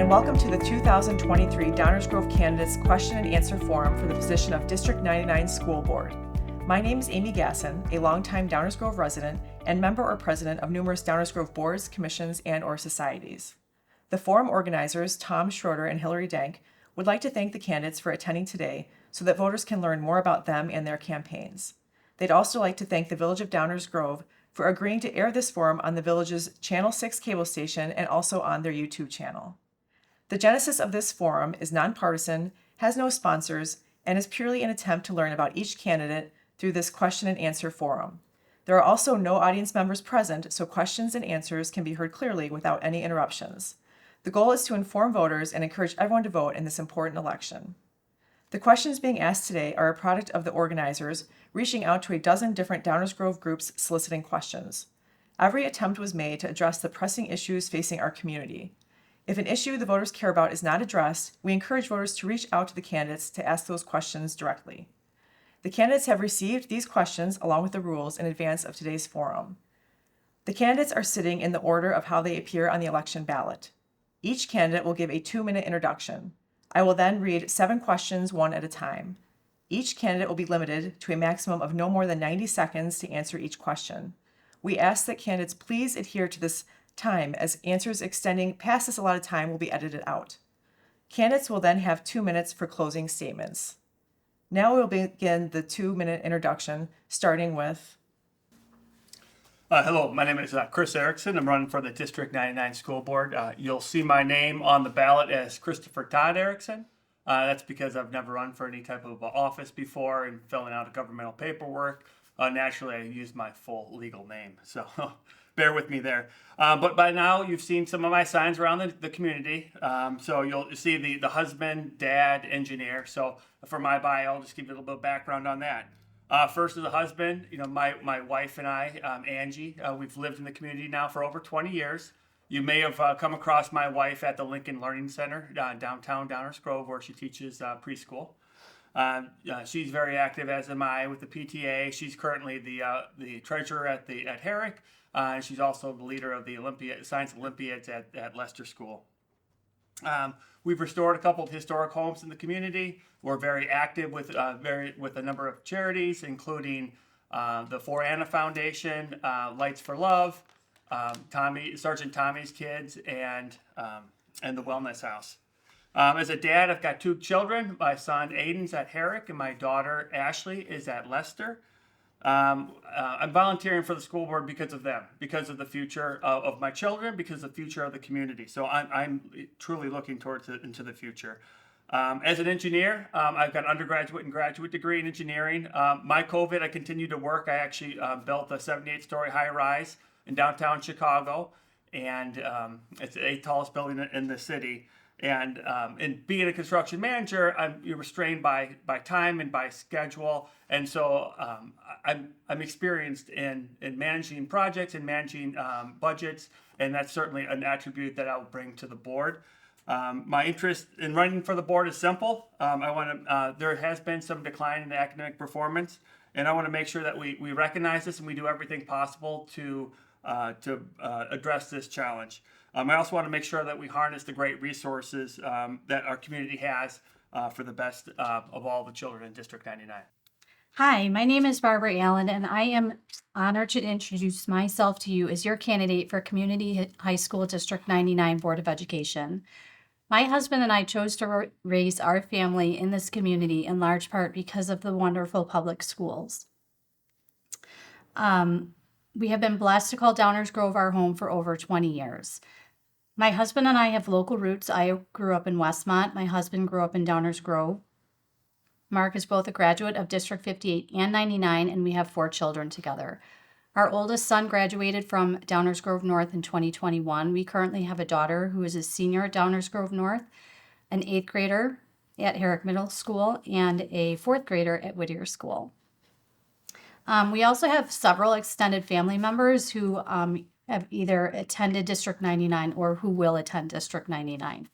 and welcome to the 2023 Downers Grove Candidates Question and Answer Forum for the position of District 99 School Board. My name is Amy Gasson, a longtime Downers Grove resident and member or president of numerous Downers Grove boards, commissions, and/or societies. The forum organizers, Tom Schroeder and Hillary Dank, would like to thank the candidates for attending today so that voters can learn more about them and their campaigns. They'd also like to thank the Village of Downers Grove for agreeing to air this forum on the Village's Channel 6 cable station and also on their YouTube channel. The genesis of this forum is nonpartisan, has no sponsors, and is purely an attempt to learn about each candidate through this question and answer forum. There are also no audience members present, so questions and answers can be heard clearly without any interruptions. The goal is to inform voters and encourage everyone to vote in this important election. The questions being asked today are a product of the organizers reaching out to a dozen different Downers Grove groups soliciting questions. Every attempt was made to address the pressing issues facing our community. If an issue the voters care about is not addressed, we encourage voters to reach out to the candidates to ask those questions directly. The candidates have received these questions along with the rules in advance of today's forum. The candidates are sitting in the order of how they appear on the election ballot. Each candidate will give a 2-minute introduction. I will then read 7 questions one at a time. Each candidate will be limited to a maximum of no more than 90 seconds to answer each question. We ask that candidates please adhere to this time, as answers extending past this allotted time will be edited out. Candidates will then have 2 minutes for closing statements. Now we will begin the 2-minute introduction, starting with... Hello, my name is Chris Erickson. I'm running for the District 99 School Board. You'll see my name on the ballot as Christopher Todd Erickson. That's because I've never run for any type of office before and filling out governmental paperwork. Naturally, I use my full legal name, so bear with me there. But by now, you've seen some of my signs around the community. So you'll see the husband, dad, engineer. So for my bio, I'll just give you a little bit of background on that. First, as a husband, my wife and I, Angie, we've lived in the community now for over 20 years. You may have come across my wife at the Lincoln Learning Center downtown Downers Grove, where she teaches preschool. She's very active, as am I, with the PTA. She's currently the treasurer at Herrick. And she's also the leader of the Science Olympiads at Leicester School. We've restored a couple of historic homes in the community. We're very active with a number of charities, including the For Anna Foundation, Lights for Love, Sergeant Tommy's Kids, and the Wellness House. As a dad, I've got 2 children. My son Aiden's at Herrick, and my daughter Ashley is at Leicester. I'm volunteering for the school board because of them, because of the future of my children, because of the future of the community. So I'm truly looking towards it into the future. As an engineer, I've got an undergraduate and graduate degree in engineering. My COVID, I continue to work. I actually built a 78-story high-rise in downtown Chicago, and it's the 8th tallest building in the city. And in being a construction manager, you're restrained by time and by schedule, and so I'm experienced in managing projects and managing budgets, and that's certainly an attribute that I'll bring to the board. My interest in running for the board is simple. There has been some decline in the academic performance, and I want to make sure that we recognize this and we do everything possible to address this challenge. I also want to make sure that we harness the great resources that our community has for the best of all the children in District 99. Hi, my name is Barbara Allen, and I am honored to introduce myself to you as your candidate for Community High School District 99 Board of Education. My husband and I chose to raise our family in this community in large part because of the wonderful public schools. We have been blessed to call Downers Grove our home for over 20 years. My husband and I have local roots. I grew up in Westmont. My husband grew up in Downers Grove. Mark is both a graduate of District 58 and 99, and we have 4 children together. Our oldest son graduated from Downers Grove North in 2021. We currently have a daughter who is a senior at Downers Grove North, an 8th grader at Herrick Middle School, and a 4th grader at Whittier School. We also have several extended family members who have either attended District 99 or who will attend District 99.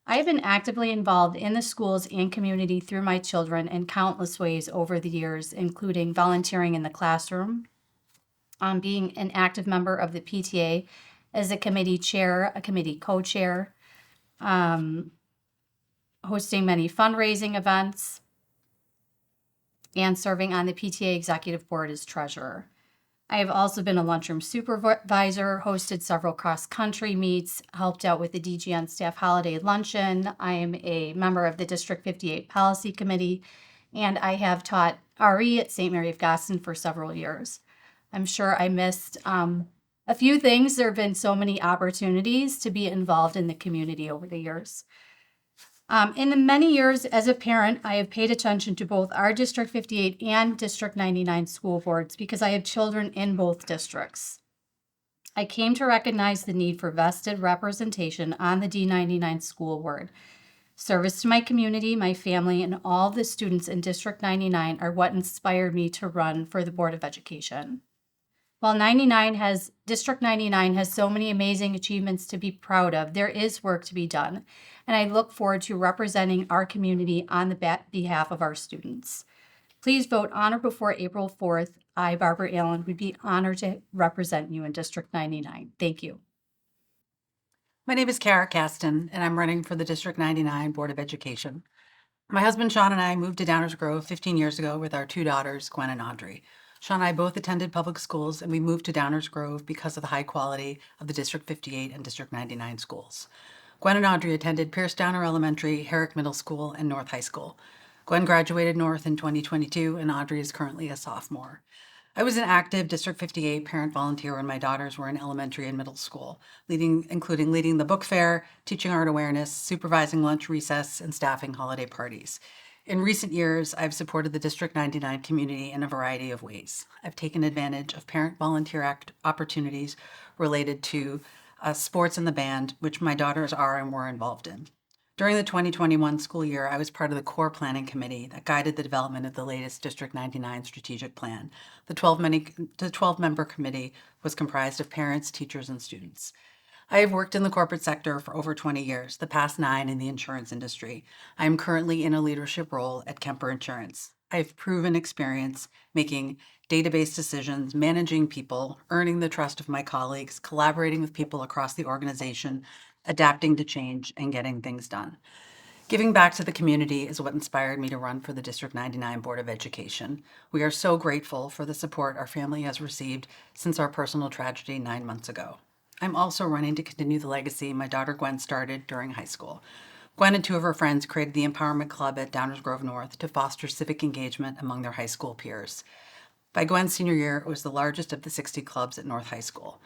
I have been actively involved in the schools and community through my children in countless ways over the years, including volunteering in the classroom, being an active member of the PTA as a committee chair, a committee co-chair, hosting many fundraising events, and serving on the PTA Executive Board as treasurer. I have also been a lunchroom supervisor, hosted several cross-country meets, helped out with the DGN staff holiday luncheon. I am a member of the District 58 Policy Committee, and I have taught RE at St. Mary of Goshen for several years. I'm sure I missed a few things. There have been so many opportunities to be involved in the community over the years. In the many years as a parent, I have paid attention to both our District 58 and District 99 school boards because I have children in both districts. I came to recognize the need for vested representation on the D99 school board. Service to my community, my family, and all the students in District 99 are what inspired me to run for the Board of Education. While District 99 has so many amazing achievements to be proud of, there is work to be done, and I look forward to representing our community on the behalf of our students. Please vote on or before April 4th. I, Barbara Allen, would be honored to represent you in District 99. Thank you. My name is Kara Kasten, and I'm running for the District 99 Board of Education. My husband Sean and I moved to Downers Grove 15 years ago with our two daughters, Gwen and Audrey. Sean and I both attended public schools, and we moved to Downers Grove because of the high quality of the District 58 and District 99 schools. Gwen and Audrey attended Pierce Downer Elementary, Herrick Middle School, and North High School. Gwen graduated North in 2022, and Audrey is currently a sophomore. I was an active District 58 parent volunteer when my daughters were in elementary and middle school, including leading the book fair, teaching art awareness, supervising lunch recess, and staffing holiday parties. In recent years, I've supported the District 99 community in a variety of ways. I've taken advantage of parent volunteer opportunities related to sports and the band, which my daughters are and were involved in. During the 2021 school year, I was part of the core planning committee that guided the development of the latest District 99 strategic plan. The 12-member committee was comprised of parents, teachers, and students. I have worked in the corporate sector for over 20 years, the past 9 in the insurance industry. I am currently in a leadership role at Kemper Insurance. I have proven experience making database decisions, managing people, earning the trust of my colleagues, collaborating with people across the organization, adapting to change, and getting things done. Giving back to the community is what inspired me to run for the District 99 Board of Education. We are so grateful for the support our family has received since our personal tragedy 9 months ago. I'm also running to continue the legacy my daughter Gwen started during high school. Gwen and 2 of her friends created the Empowerment Club at Downers Grove North to foster civic engagement among their high school peers. By Gwen's senior year, it was the largest of the 60 clubs at North High School.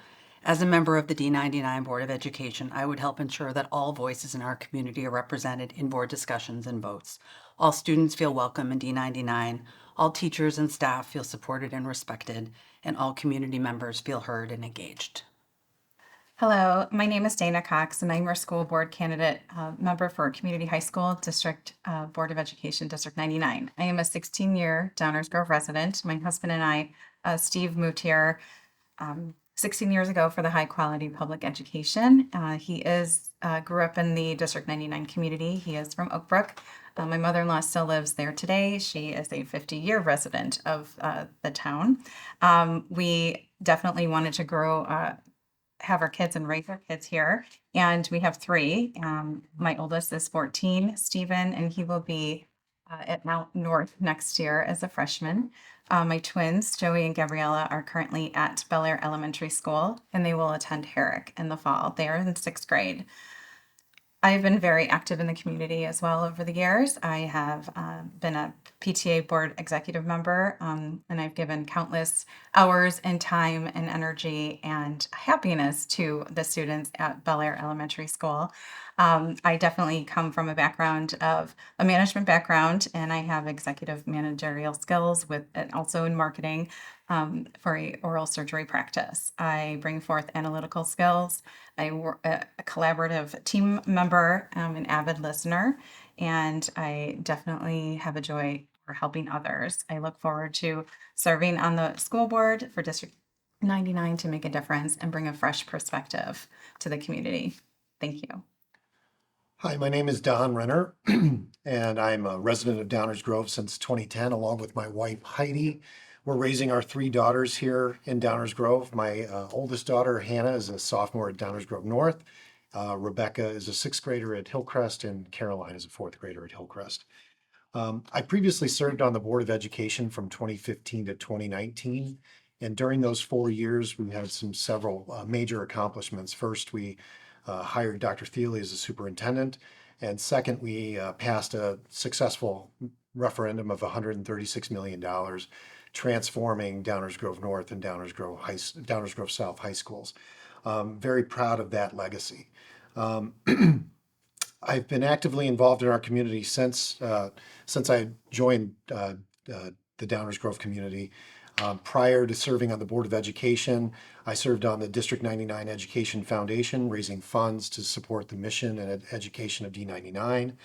As a member of the D99 Board of Education, I would help ensure that all voices in our community are represented in board discussions and votes. All students feel welcome in D99, all teachers and staff feel supported and respected, and all community members feel heard and engaged. Hello, my name is Dana Cox, and I'm your school board candidate member for Community High School District Board of Education, District 99. I am a 16-year Downers Grove resident. My husband and I, Steve, moved here 16 years ago for the high quality public education. He grew up in the District 99 community. He is from Oak Brook. My mother-in-law still lives there today. She is a 50-year resident of the town. We definitely wanted to have our kids and raise our kids here. And we have 3. My oldest is 14, Stephen, and he will be at Mount North next year as a freshman. My twins, Joey and Gabriella, are currently at Bel Air Elementary School, and they will attend Herrick in the fall. They are in 6th grade. I've been very active in the community as well over the years. I have been a PTA board executive member, and I've given countless hours and time and energy and happiness to the students at Bel Air Elementary School. I definitely come from a management background, and I have executive managerial skills and also in marketing for a oral surgery practice. I bring forth analytical skills. I'm a collaborative team member, an avid listener, and I definitely have a joy for helping others. I look forward to serving on the school board for District 99 to make a difference and bring a fresh perspective to the community. Thank you. Hi, my name is Don Renner, and I'm a resident of Downers Grove since 2010, along with my wife Heidi. We're raising our 3 daughters here in Downers Grove. My oldest daughter, Hannah, is a sophomore at Downers Grove North. Rebecca is a sixth grader at Hillcrest, and Caroline is a fourth grader at Hillcrest. I previously served on the Board of Education from 2015 to 2019. And during those 4 years, we had several major accomplishments. First, we hired Dr. Thiele as a superintendent. And second, we passed a successful referendum of $136 million, transforming Downers Grove North and Downers Grove South high schools. Very proud of that legacy. I've been actively involved in our community since I joined the Downers Grove community. Prior to serving on the Board of Education, I served on the District 99 Education Foundation, raising funds to support the mission and education of D99.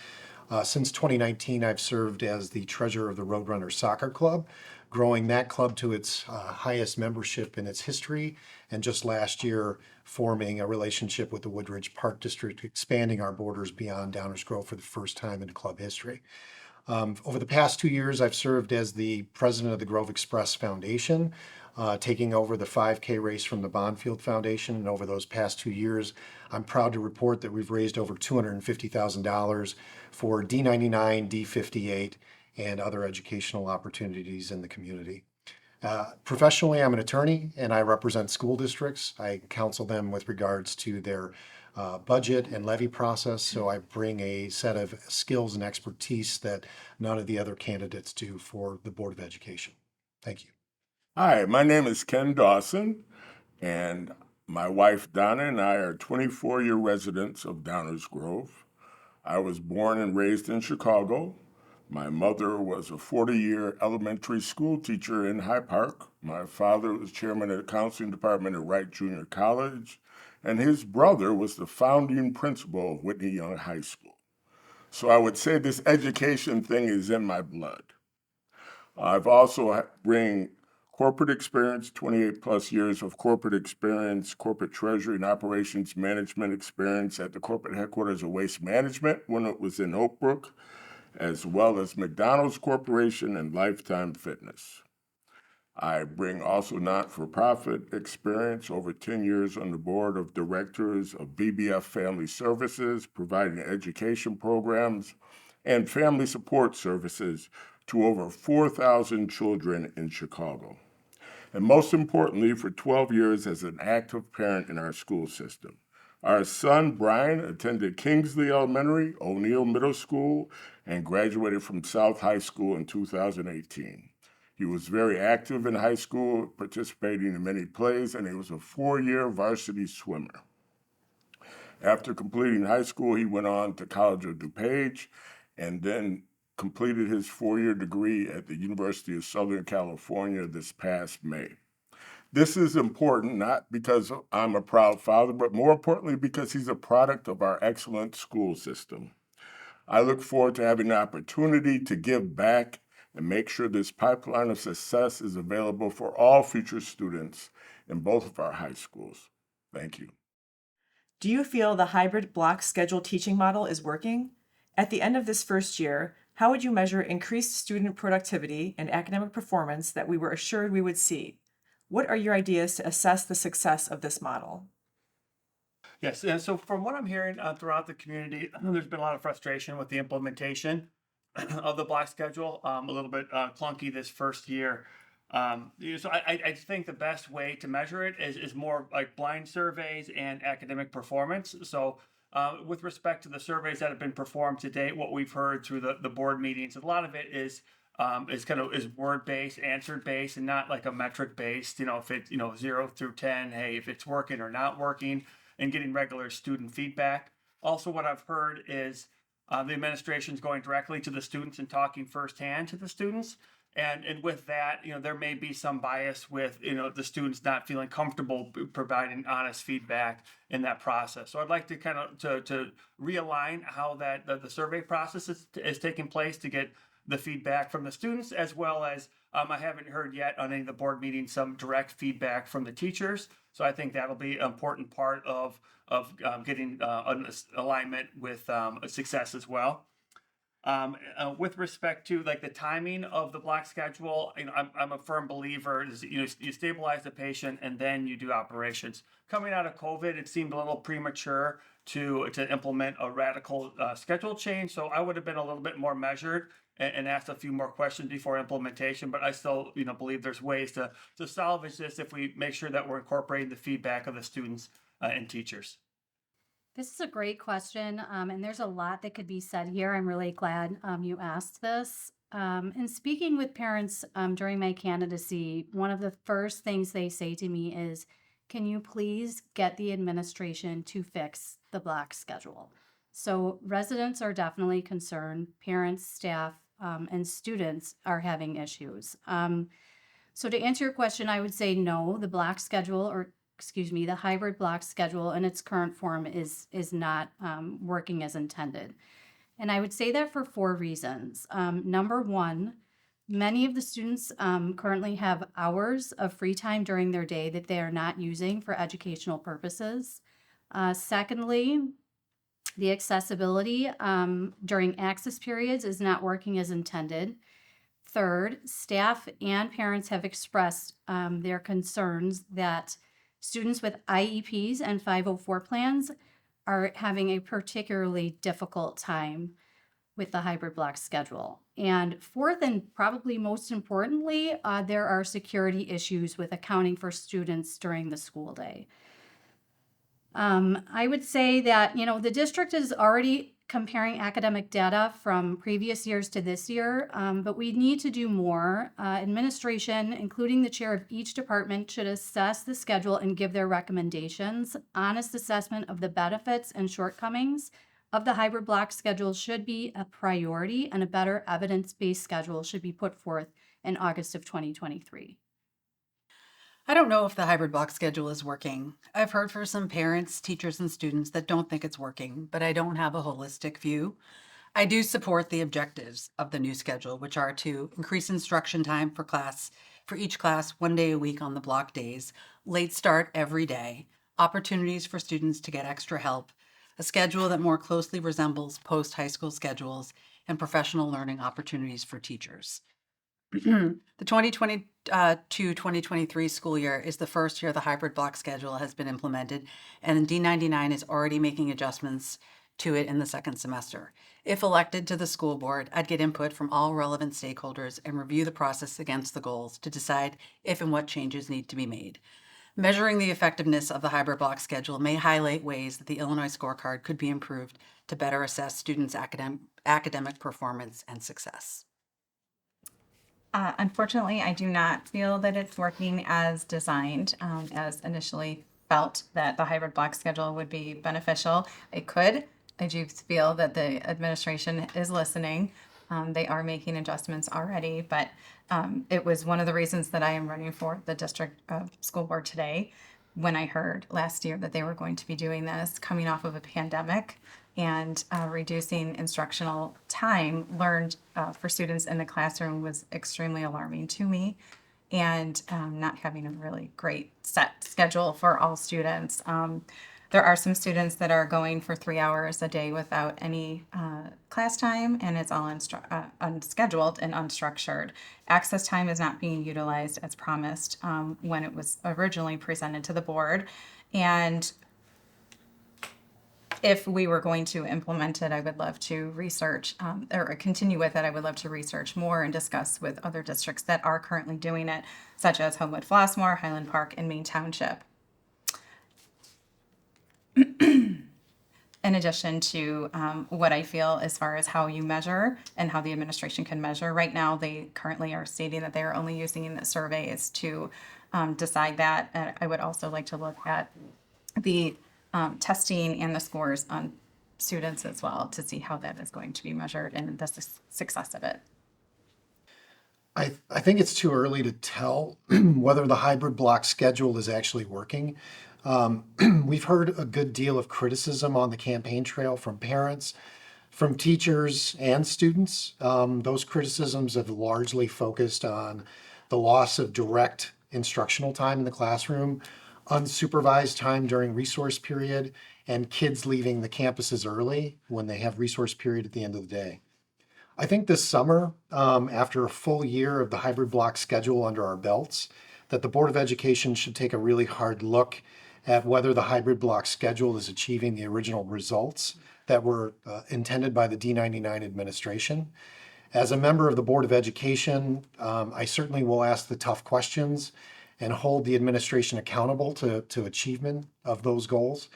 Since 2019, I've served as the treasurer of the Roadrunner Soccer Club, growing that club to its highest membership in its history, and just last year forming a relationship with the Woodridge Park District, expanding our borders beyond Downers Grove for the first time in club history. Over the past 2 years, I've served as the president of the Grove Express Foundation, taking over the 5K race from the Bonfield Foundation. And over those past 2 years, I'm proud to report that we've raised over $250,000 for D99, D58, and other educational opportunities in the community. Professionally, I'm an attorney and I represent school districts. I counsel them with regards to their budget and levy process. So I bring a set of skills and expertise that none of the other candidates do for the Board of Education. Thank you. Hi, my name is Ken Dawson, and my wife Donna and I are 24-year residents of Downers Grove. I was born and raised in Chicago. My mother was a 40-year elementary school teacher in High Park. My father was chairman of the counseling department at Wright Junior College, and his brother was the founding principal of Whitney Young High School. So I would say this education thing is in my blood. I've also bring corporate experience, 28 plus years of corporate experience, corporate treasury and operations management experience at the corporate headquarters of Waste Management when it was in Oak Brook, as well as McDonald's Corporation and Lifetime Fitness. I bring also not-for-profit experience, over 10 years on the board of directors of BBF Family Services, providing education programs and family support services to over 4,000 children in Chicago. And most importantly, for 12 years as an active parent in our school system. Our son, Brian, attended Kingsley Elementary, O'Neill Middle School, and graduated from South High School in 2018. He was very active in high school, participating in many plays, and he was a 4-year varsity swimmer. After completing high school, he went on to College of DuPage and then completed his 4-year degree at the University of Southern California this past May. This is important not because I'm a proud father, but more importantly because he's a product of our excellent school system. I look forward to having the opportunity to give back and make sure this pipeline of success is available for all future students in both of our high schools. Thank you. Do you feel the hybrid block schedule teaching model is working? At the end of this first year, how would you measure increased student productivity and academic performance that we were assured we would see? What are your ideas to assess the success of this model? Yes, and so from what I'm hearing throughout the community, there's been a lot of frustration with the implementation of the block schedule, a little bit clunky this first year. So I think the best way to measure it is more like blind surveys and academic performance. So with respect to the surveys that have been performed to date, what we've heard through the board meetings, a lot of it is word-based, answer-based, and not like a metric-based, if it's, 0 through 10, hey, if it's working or not working, and getting regular student feedback. Also, what I've heard is the administration's going directly to the students and talking firsthand to the students. And with that, there may be some bias with, the students not feeling comfortable providing honest feedback in that process. So I'd like to kind of to realign how that the survey process is taking place to get the feedback from the students, as well as I haven't heard yet on any of the board meetings some direct feedback from the teachers. So I think that'll be an important part of getting an alignment with success as well. With respect to like the timing of the block schedule, I'm a firm believer is you stabilize the patient and then you do operations. Coming out of COVID, it seemed a little premature to implement a radical schedule change, so I would have been a little bit more measured and asked a few more questions before implementation. But I still believe there's ways to salvage this if we make sure that we're incorporating the feedback of the students and teachers. This is a great question, and there's a lot that could be said here. I'm really glad you asked this. And speaking with parents during my candidacy, one of the first things they say to me is, can you please get the administration to fix the block schedule? So residents are definitely concerned, parents, staff, and students are having issues. So to answer your question, I would say no, the block schedule, or excuse me, the hybrid block schedule in its current form is not working as intended. And I would say that for 4 reasons. Number one, many of the students currently have hours of free time during their day that they are not using for educational purposes. Secondly, the accessibility during access periods is not working as intended. Third, staff and parents have expressed their concerns that students with IEPs and 504 plans are having a particularly difficult time with the hybrid block schedule. And fourth, and probably most importantly, there are security issues with accounting for students during the school day. I would say that, the district is already comparing academic data from previous years to this year, but we need to do more. Administration, including the chair of each department, should assess the schedule and give their recommendations. Honest assessment of the benefits and shortcomings of the hybrid block schedule should be a priority, and a better evidence-based schedule should be put forth in August of 2023. I don't know if the hybrid block schedule is working. I've heard from some parents, teachers, and students that don't think it's working, but I don't have a holistic view. I do support the objectives of the new schedule, which are to increase instruction time for each class 1 day a week on the block days, late start every day, opportunities for students to get extra help, a schedule that more closely resembles post-high school schedules, and professional learning opportunities for teachers. The 2022-2023 school year is the first year the hybrid block schedule has been implemented, and D99 is already making adjustments to it in the second semester. If elected to the school board, I'd get input from all relevant stakeholders and review the process against the goals to decide if and what changes need to be made. Measuring the effectiveness of the hybrid block schedule may highlight ways that the Illinois scorecard could be improved to better assess students' academic performance and success. Unfortunately, I do not feel that it's working as designed, as initially felt that the hybrid block schedule would be beneficial. It could. I do feel that the administration is listening. They are making adjustments already, but it was one of the reasons that I am running for the district school board today. When I heard last year that they were going to be doing this, coming off of a pandemic and reducing instructional time learned for students in the classroom was extremely alarming to me. And not having a really great set schedule for all students. There are some students that are going for 3 hours a day without any class time, and it's all unscheduled and unstructured. Access time is not being utilized as promised when it was originally presented to the board. And if we were going to implement it, I would love to research or continue with it. I would love to research more and discuss with other districts that are currently doing it, such as Homewood Flossmoor, Highland Park, and Maine Township. In addition to what I feel as far as how you measure and how the administration can measure. Right now, they currently are stating that they are only using the surveys to decide that. And I would also like to look at the testing and the scores on students as well to see how that is going to be measured and the success of it. I think it's too early to tell whether the hybrid block schedule is actually working. We've heard a good deal of criticism on the campaign trail from parents, from teachers and students. Those criticisms have largely focused on the loss of direct instructional time in the classroom, unsupervised time during resource period, and kids leaving the campuses early when they have resource period at the end of the day. I think this summer, after a full year of the hybrid block schedule under our belts, that the Board of Education should take a really hard look at whether the hybrid block schedule is achieving the original results that were intended by the D99 administration. As a member of the Board of Education, I certainly will ask the tough questions and hold the administration accountable to achievement of those goals.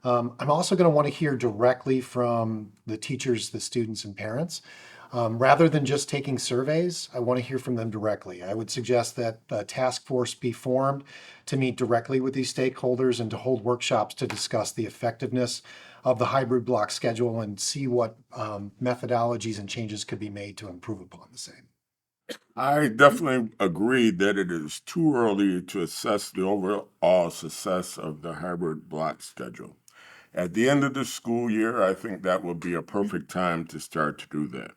I'm also going to want to hear directly from the teachers, the students, and parents. Rather than just taking surveys, I want to hear from them directly. I would suggest that a task force be formed to meet directly with these stakeholders and to hold workshops to discuss the effectiveness of the hybrid block schedule and see what methodologies and changes could be made to improve upon the same. I definitely agree that it is too early to assess the overall success of the hybrid block schedule. At the end of the school year, I think that would be a perfect time to start to do that.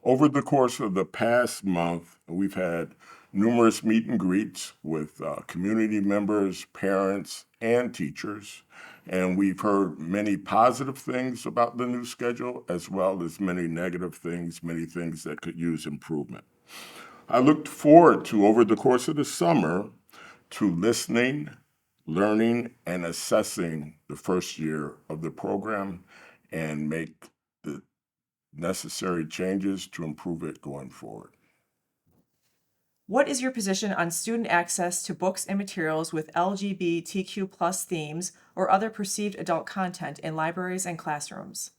Over the course of the past month, we've had numerous meet and greets with community members, parents, and teachers, and we've heard many positive things about the new schedule, as well as many negative things, many things that could use improvement. I looked forward to, over the course of the summer, to listening, learning, and assessing the first year of the program and make the necessary changes to improve it going forward. What is your position on student access to books and materials with LGBTQ plus themes or other perceived adult content in libraries and classrooms?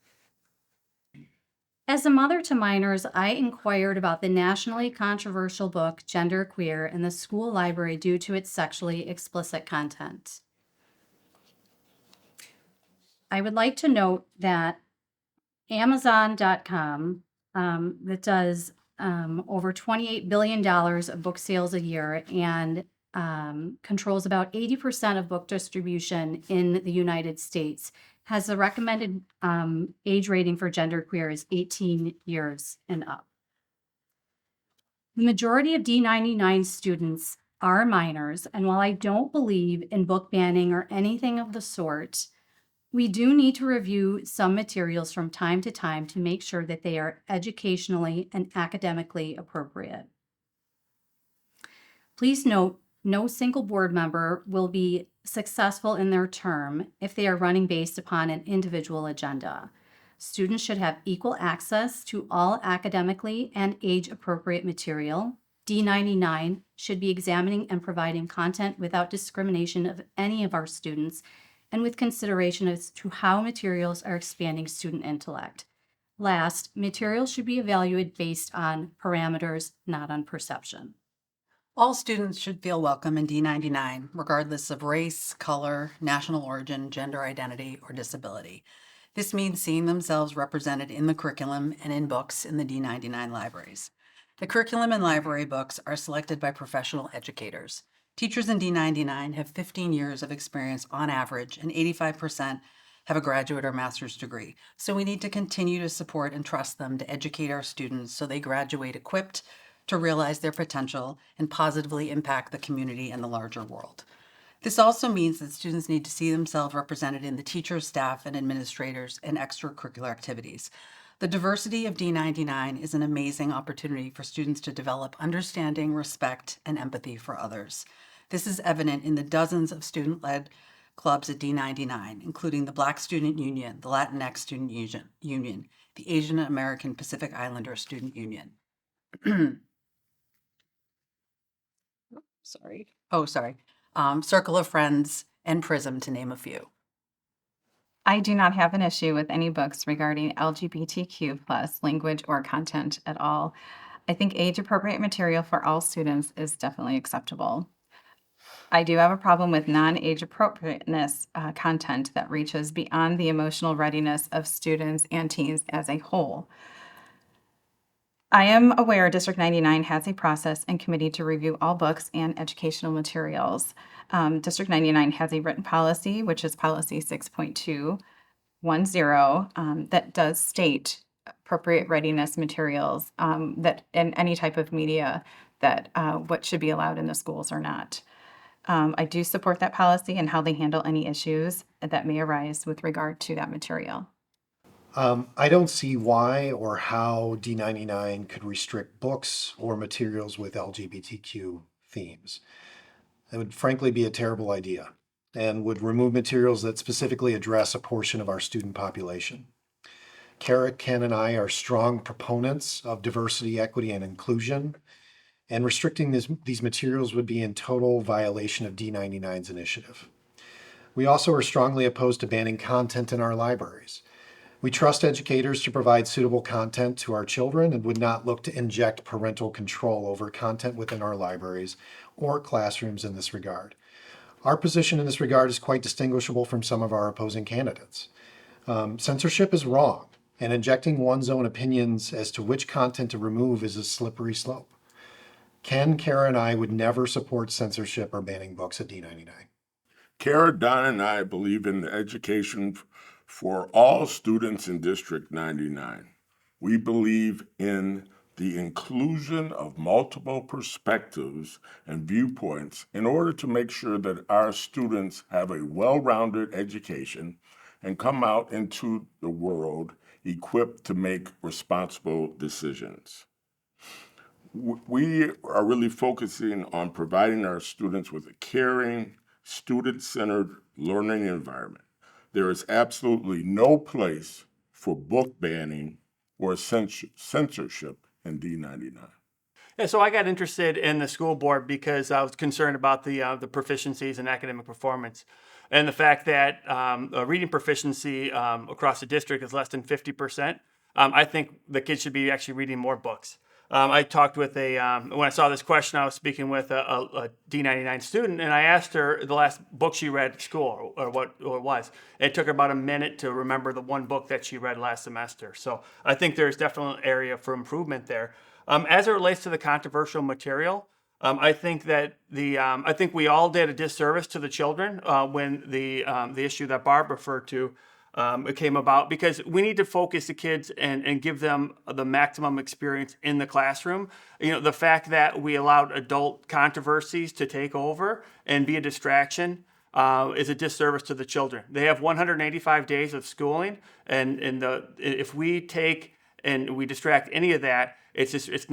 As a mother to minors, I inquired about the nationally controversial book Gender Queer in the school library due to its sexually explicit content. I would like to note that Amazon.com, that does over $28 billion of book sales a year and controls about 80% of book distribution in the United States, has the recommended age rating for genderqueer is 18 years and up. The majority of D99 students are minors, and while I don't believe in book banning or anything of the sort, we do need to review some materials from time to time to make sure that they are educationally and academically appropriate. Please note, no single board member will be successful in their term if they are running based upon an individual agenda. Students should have equal access to all academically and age-appropriate material. D99 should be examining and providing content without discrimination of any of our students and with consideration as to how materials are expanding student intellect. Last, materials should be evaluated based on parameters, not on perception. All students should feel welcome in D99, regardless of race, color, national origin, gender identity, or disability. This means seeing themselves represented in the curriculum and in books in the D99 libraries. The curriculum and library books are selected by professional educators. Teachers in D99 have 15 years of experience on average, and 85% have a graduate or master's degree. So we need to continue to support and trust them to educate our students so they graduate equipped to realize their potential and positively impact the community and the larger world. This also means that students need to see themselves represented in the teachers, staff, and administrators and extracurricular activities. The diversity of D99 is an amazing opportunity for students to develop understanding, respect, and empathy for others. This is evident in the dozens of student-led clubs at D99, including the Black Student Union, the Latinx Student Union, the Asian American Pacific Islander Student Union. Circle of Friends, and PRISM, to name a few. I do not have an issue with any books regarding LGBTQ plus language or content at all. I think age-appropriate material for all students is definitely acceptable. I do have a problem with non-age appropriateness content that reaches beyond the emotional readiness of students and teens as a whole. I am aware District 99 has a process and committee to review all books and educational materials. District 99 has a written policy, which is policy 6.210, that does state appropriate readiness materials that in any type of media that what should be allowed in the schools or not. I do support that policy and how they handle any issues that may arise with regard to that material. I don't see why or how D99 could restrict books or materials with LGBTQ themes. It would frankly be a terrible idea and would remove materials that specifically address a portion of our student population. Kara, Ken, and I are strong proponents of diversity, equity, and inclusion, and restricting these materials would be in total violation of D99's initiative. We also are strongly opposed to banning content in our libraries. We trust educators to provide suitable content to our children and would not look to inject parental control over content within our libraries or classrooms in this regard. Our position in this regard is quite distinguishable from some of our opposing candidates. Censorship is wrong, and injecting one's own opinions as to which content to remove is a slippery slope. Ken, Kara, and I would never support censorship or banning books at D99. Kara, Don, and I believe in education for all students in District 99. We believe in the inclusion of multiple perspectives and viewpoints in order to make sure that our students have a well-rounded education and come out into the world equipped to make responsible decisions. We are really focusing on providing our students with a caring, student-centered learning environment. There is absolutely no place for book banning or censorship in D99. Yeah, so I got interested in the school board because I was concerned about the proficiencies and academic performance, and the fact that reading proficiency across the district is less than 50%. I think the kids should be actually reading more books. I talked with when I saw this question, I was speaking with a D99 student, and I asked her the last book she read at school or what it was. It took her about a minute to remember the one book that she read last semester. So I think there's definitely an area for improvement there. As it relates to the controversial material, I think that I think we all did a disservice to the children when the issue that Barb referred to it came about, because we need to focus the kids and give them the maximum experience in the classroom. The fact that we allowed adult controversies to take over and be a distraction is a disservice to the children. They have 185 days of schooling, and if we take and we distract any of that, it's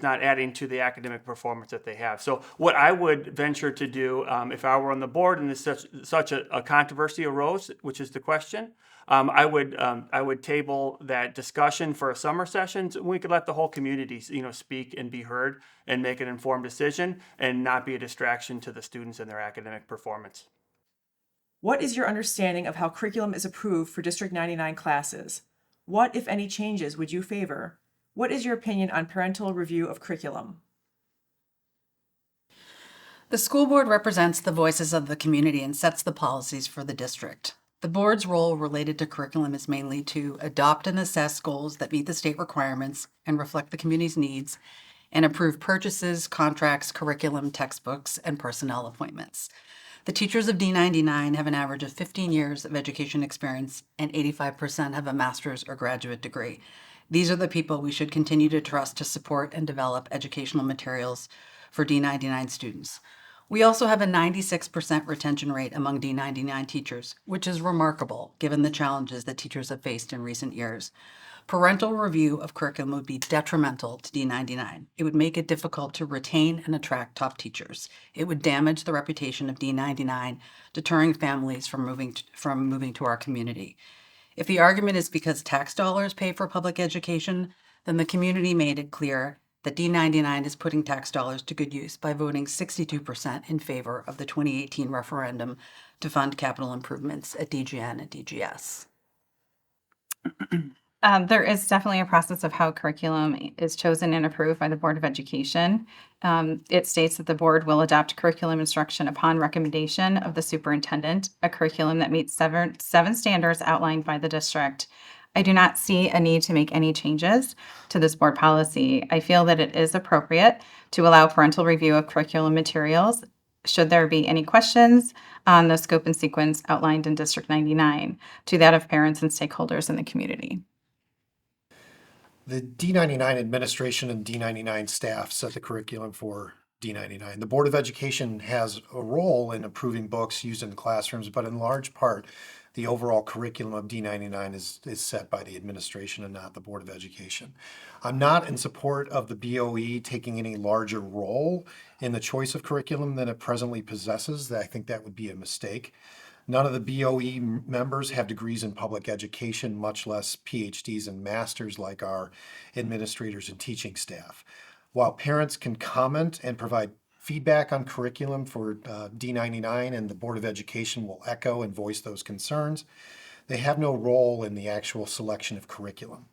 not adding to the academic performance that they have. So what I would venture to do if I were on the board and such a controversy arose, which is the question, I would table that discussion for a summer session. So we could let the whole community, speak and be heard and make an informed decision and not be a distraction to the students and their academic performance. What is your understanding of how curriculum is approved for District 99 classes? What, if any, changes would you favor? What is your opinion on parental review of curriculum? The school board represents the voices of the community and sets the policies for the district. The board's role related to curriculum is mainly to adopt and assess goals that meet the state requirements and reflect the community's needs, and approve purchases, contracts, curriculum, textbooks, and personnel appointments. The teachers of D99 have an average of 15 years of education experience, and 85% have a master's or graduate degree. These are the people we should continue to trust to support and develop educational materials for D99 students. We also have a 96% retention rate among D99 teachers, which is remarkable given the challenges that teachers have faced in recent years. Parental review of curriculum would be detrimental to D99. It would make it difficult to retain and attract top teachers. It would damage the reputation of D99, deterring families from moving to our community. If the argument is because tax dollars pay for public education, then the community made it clear that D99 is putting tax dollars to good use by voting 62% in favor of the 2018 referendum to fund capital improvements at DGN and DGS. There is definitely a process of how curriculum is chosen and approved by the Board of Education. It states that the board will adopt curriculum instruction upon recommendation of the superintendent, a curriculum that meets seven standards outlined by the district. I do not see a need to make any changes to this board policy. I feel that it is appropriate to allow parental review of curriculum materials should there be any questions on the scope and sequence outlined in District 99 to that of parents and stakeholders in the community. The D99 administration and D99 staff set the curriculum for D99. The Board of Education has a role in approving books used in classrooms, but in large part, The overall curriculum of D99 is set by the administration and not the Board of Education. I'm not in support of the BOE taking any larger role in the choice of curriculum than it presently possesses. I think that would be a mistake. None of the BOE members have degrees in public education, much less PhDs and masters like our administrators and teaching staff. While parents can comment and provide feedback on curriculum for D99 and the Board of Education will echo and voice those concerns, they have no role in the actual selection of curriculum.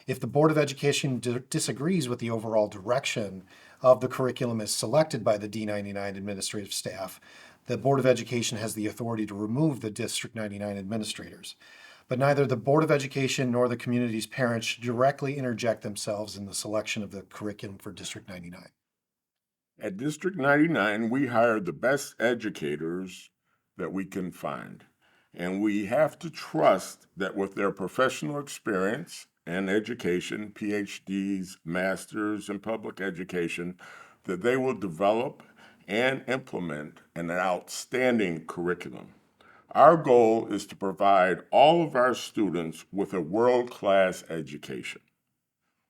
If the Board of Education disagrees with the overall direction of the curriculum as selected by the D99 administrative staff, the Board of Education has the authority to remove the District 99 administrators. But neither the Board of Education nor the community's parents should directly interject themselves in the selection of the curriculum for District 99. At District 99, we hire the best educators that we can find. And we have to trust that with their professional experience and education, PhDs, masters in public education, that they will develop and implement an outstanding curriculum. Our goal is to provide all of our students with a world-class education.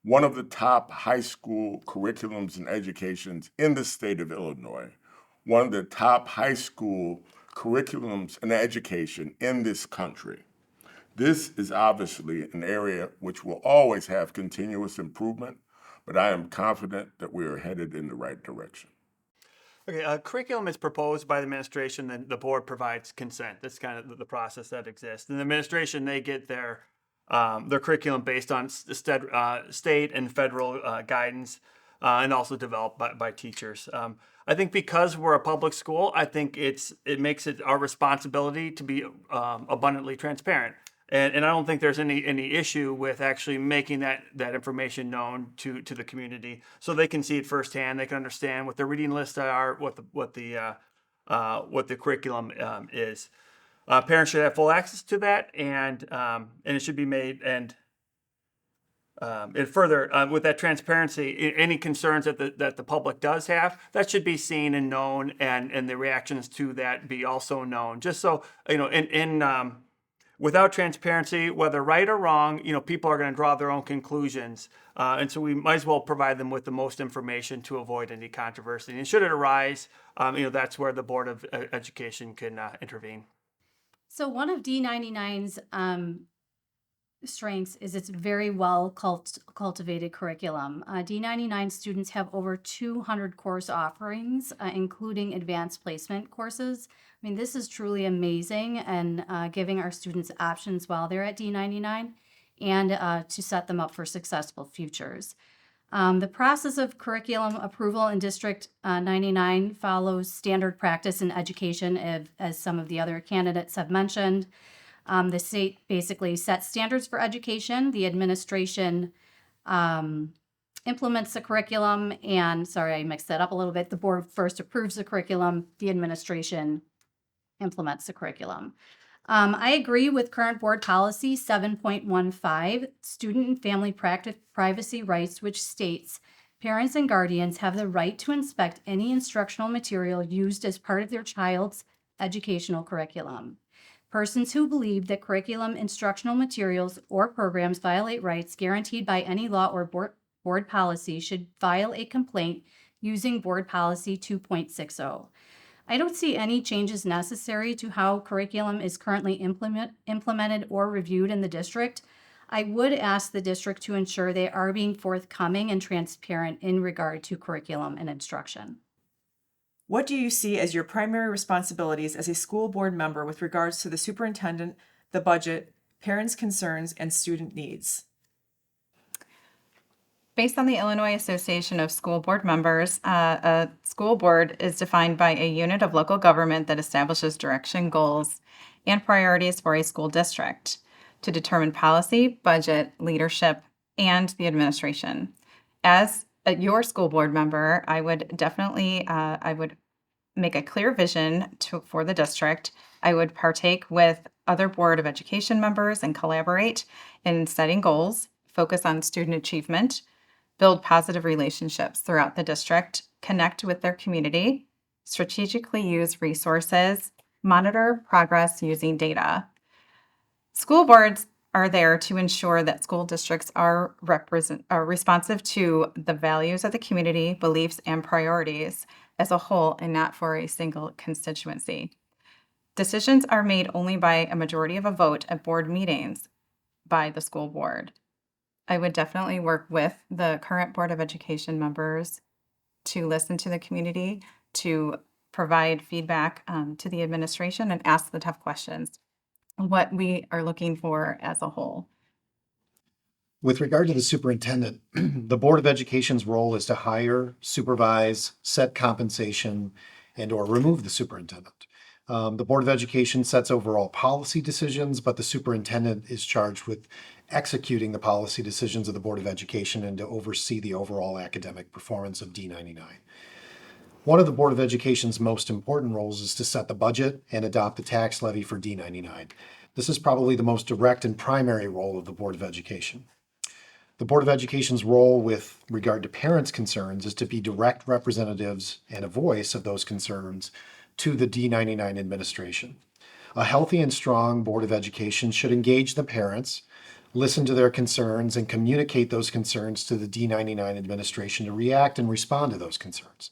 One of the top high school curriculums and educations in the state of Illinois, one of the top high school curriculums and education in this country. This is obviously an area which will always have continuous improvement, but I am confident that we are headed in the right direction. Okay, curriculum is proposed by the administration, then the board provides consent. That's kind of the process that exists. And the administration, they get their curriculum based on state and federal guidance, and also developed by teachers. I think because we're a public school, I think it makes it our responsibility to be abundantly transparent. And I don't think there's any issue with actually making that information known to the community so they can see it firsthand. They can understand what the reading lists are, what the curriculum is. Parents should have full access to that, and it should be made. And further, with that transparency, any concerns that the public does have, that should be seen and known, and the reactions to that be also known. Just so without transparency, whether right or wrong, people are going to draw their own conclusions. And so we might as well provide them with the most information to avoid any controversy. And should it arise, that's where the Board of Education can intervene. So one of D99's strengths is its very well cultivated curriculum. D99 students have over 200 course offerings, including advanced placement courses. I mean, this is truly amazing, and giving our students options while they're at D99 and to set them up for successful futures. The process of curriculum approval in District 99 follows standard practice in education, as some of the other candidates have mentioned. The state basically sets standards for education. The administration implements the curriculum, and sorry, I mixed that up a little bit. The board first approves the curriculum. The administration implements the curriculum. I agree with current board policy 7.15, student and family privacy rights, which states parents and guardians have the right to inspect any instructional material used as part of their child's educational curriculum. Persons who believe that curriculum, instructional materials, or programs violate rights guaranteed by any law or board policy should file a complaint using Board Policy 2.60. I don't see any changes necessary to how curriculum is currently implemented or reviewed in the district. I would ask the district to ensure they are being forthcoming and transparent in regard to curriculum and instruction. What do you see as your primary responsibilities as a school board member with regards to the superintendent, the budget, parents' concerns, and student needs? Based on the Illinois Association of School Board Members, a school board is defined by a unit of local government that establishes direction, goals, and priorities for a school district to determine policy, budget, leadership, and the administration. As your school board member, I would definitely make a clear vision for the district. I would partake with other Board of Education members and collaborate in setting goals, focus on student achievement, build positive relationships throughout the district, connect with their community, strategically use resources, monitor progress using data. School boards are there to ensure that school districts are responsive to the values of the community, beliefs, and priorities as a whole, and not for a single constituency. Decisions are made only by a majority of a vote at board meetings by the school board. I would definitely work with the current Board of Education members to listen to the community, to provide feedback to the administration, and ask the tough questions, what we are looking for as a whole. With regard to the superintendent, the Board of Education's role is to hire, supervise, set compensation, and/or remove the superintendent. The Board of Education sets overall policy decisions, but the superintendent is charged with executing the policy decisions of the Board of Education and to oversee the overall academic performance of D99. One of the Board of Education's most important roles is to set the budget and adopt the tax levy for D99. This is probably the most direct and primary role of the Board of Education. The Board of Education's role with regard to parents' concerns is to be direct representatives and a voice of those concerns to the D99 administration. A healthy and strong Board of Education should engage the parents, listen to their concerns, and communicate those concerns to the D99 administration to react and respond to those concerns.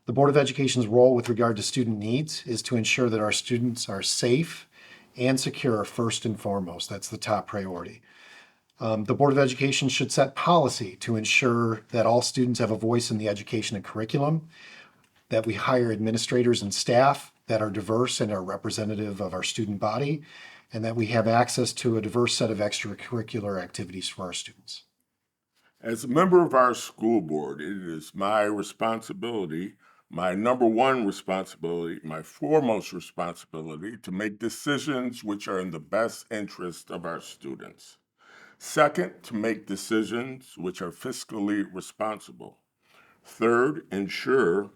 The Board of Education's role with regard to student needs is to ensure that our students are safe and secure first and foremost. That's the top priority. The Board of Education should set policy to ensure that all students have a voice in the education and curriculum, that we hire administrators and staff that are diverse and are representative of our student body, and that we have access to a diverse set of extracurricular activities for our students. As a member of our school board, it is my responsibility, my number one responsibility, my foremost responsibility to make decisions which are in the best interest of our students. Second, to make decisions which are fiscally responsible. Third, ensure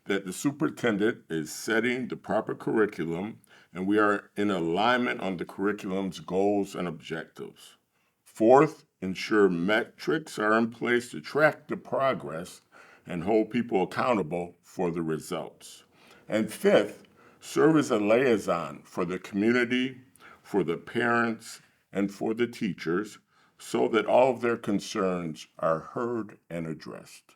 that the superintendent is setting the proper curriculum and we are in alignment on the curriculum's goals and objectives. Fourth, ensure metrics are in place to track the progress and hold people accountable for the results. And fifth, serve as a liaison for the community, for the parents, and for the teachers so that all of their concerns are heard and addressed.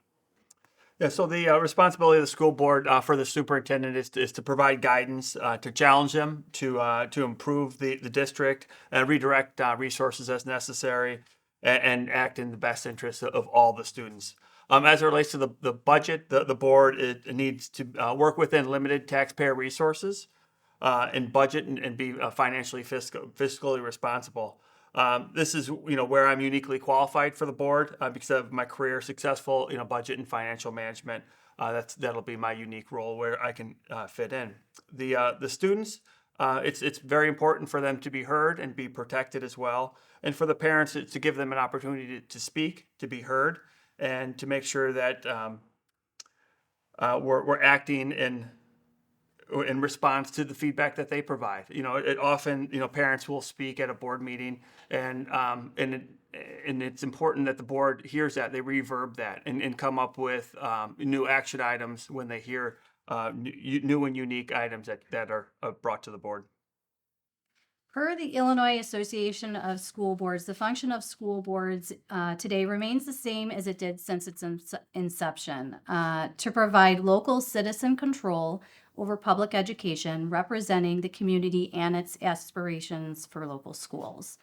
Yeah, so the responsibility of the school board for the superintendent is to provide guidance, to challenge them, to improve the district, and redirect resources as necessary, and act in the best interest of all the students. As it relates to the budget, the board it needs to work within limited taxpayer resources and budget and be financially fiscally responsible. This is where I'm uniquely qualified for the board because of my career, successful budget and financial management. That'll be my unique role where I can fit in. The students, it's very important for them to be heard and be protected as well, and for the parents to give them an opportunity to speak, to be heard, and to make sure that we're acting in response to the feedback that they provide. It often, parents will speak at a board meeting, and it's important that the board hears that, they reverb that, and come up with new action items when they hear new and unique items that are brought to the board. Per the Illinois Association of School Boards, the function of school boards today remains the same as it did since its inception, to provide local citizen control over public education, representing the community and its aspirations for local schools.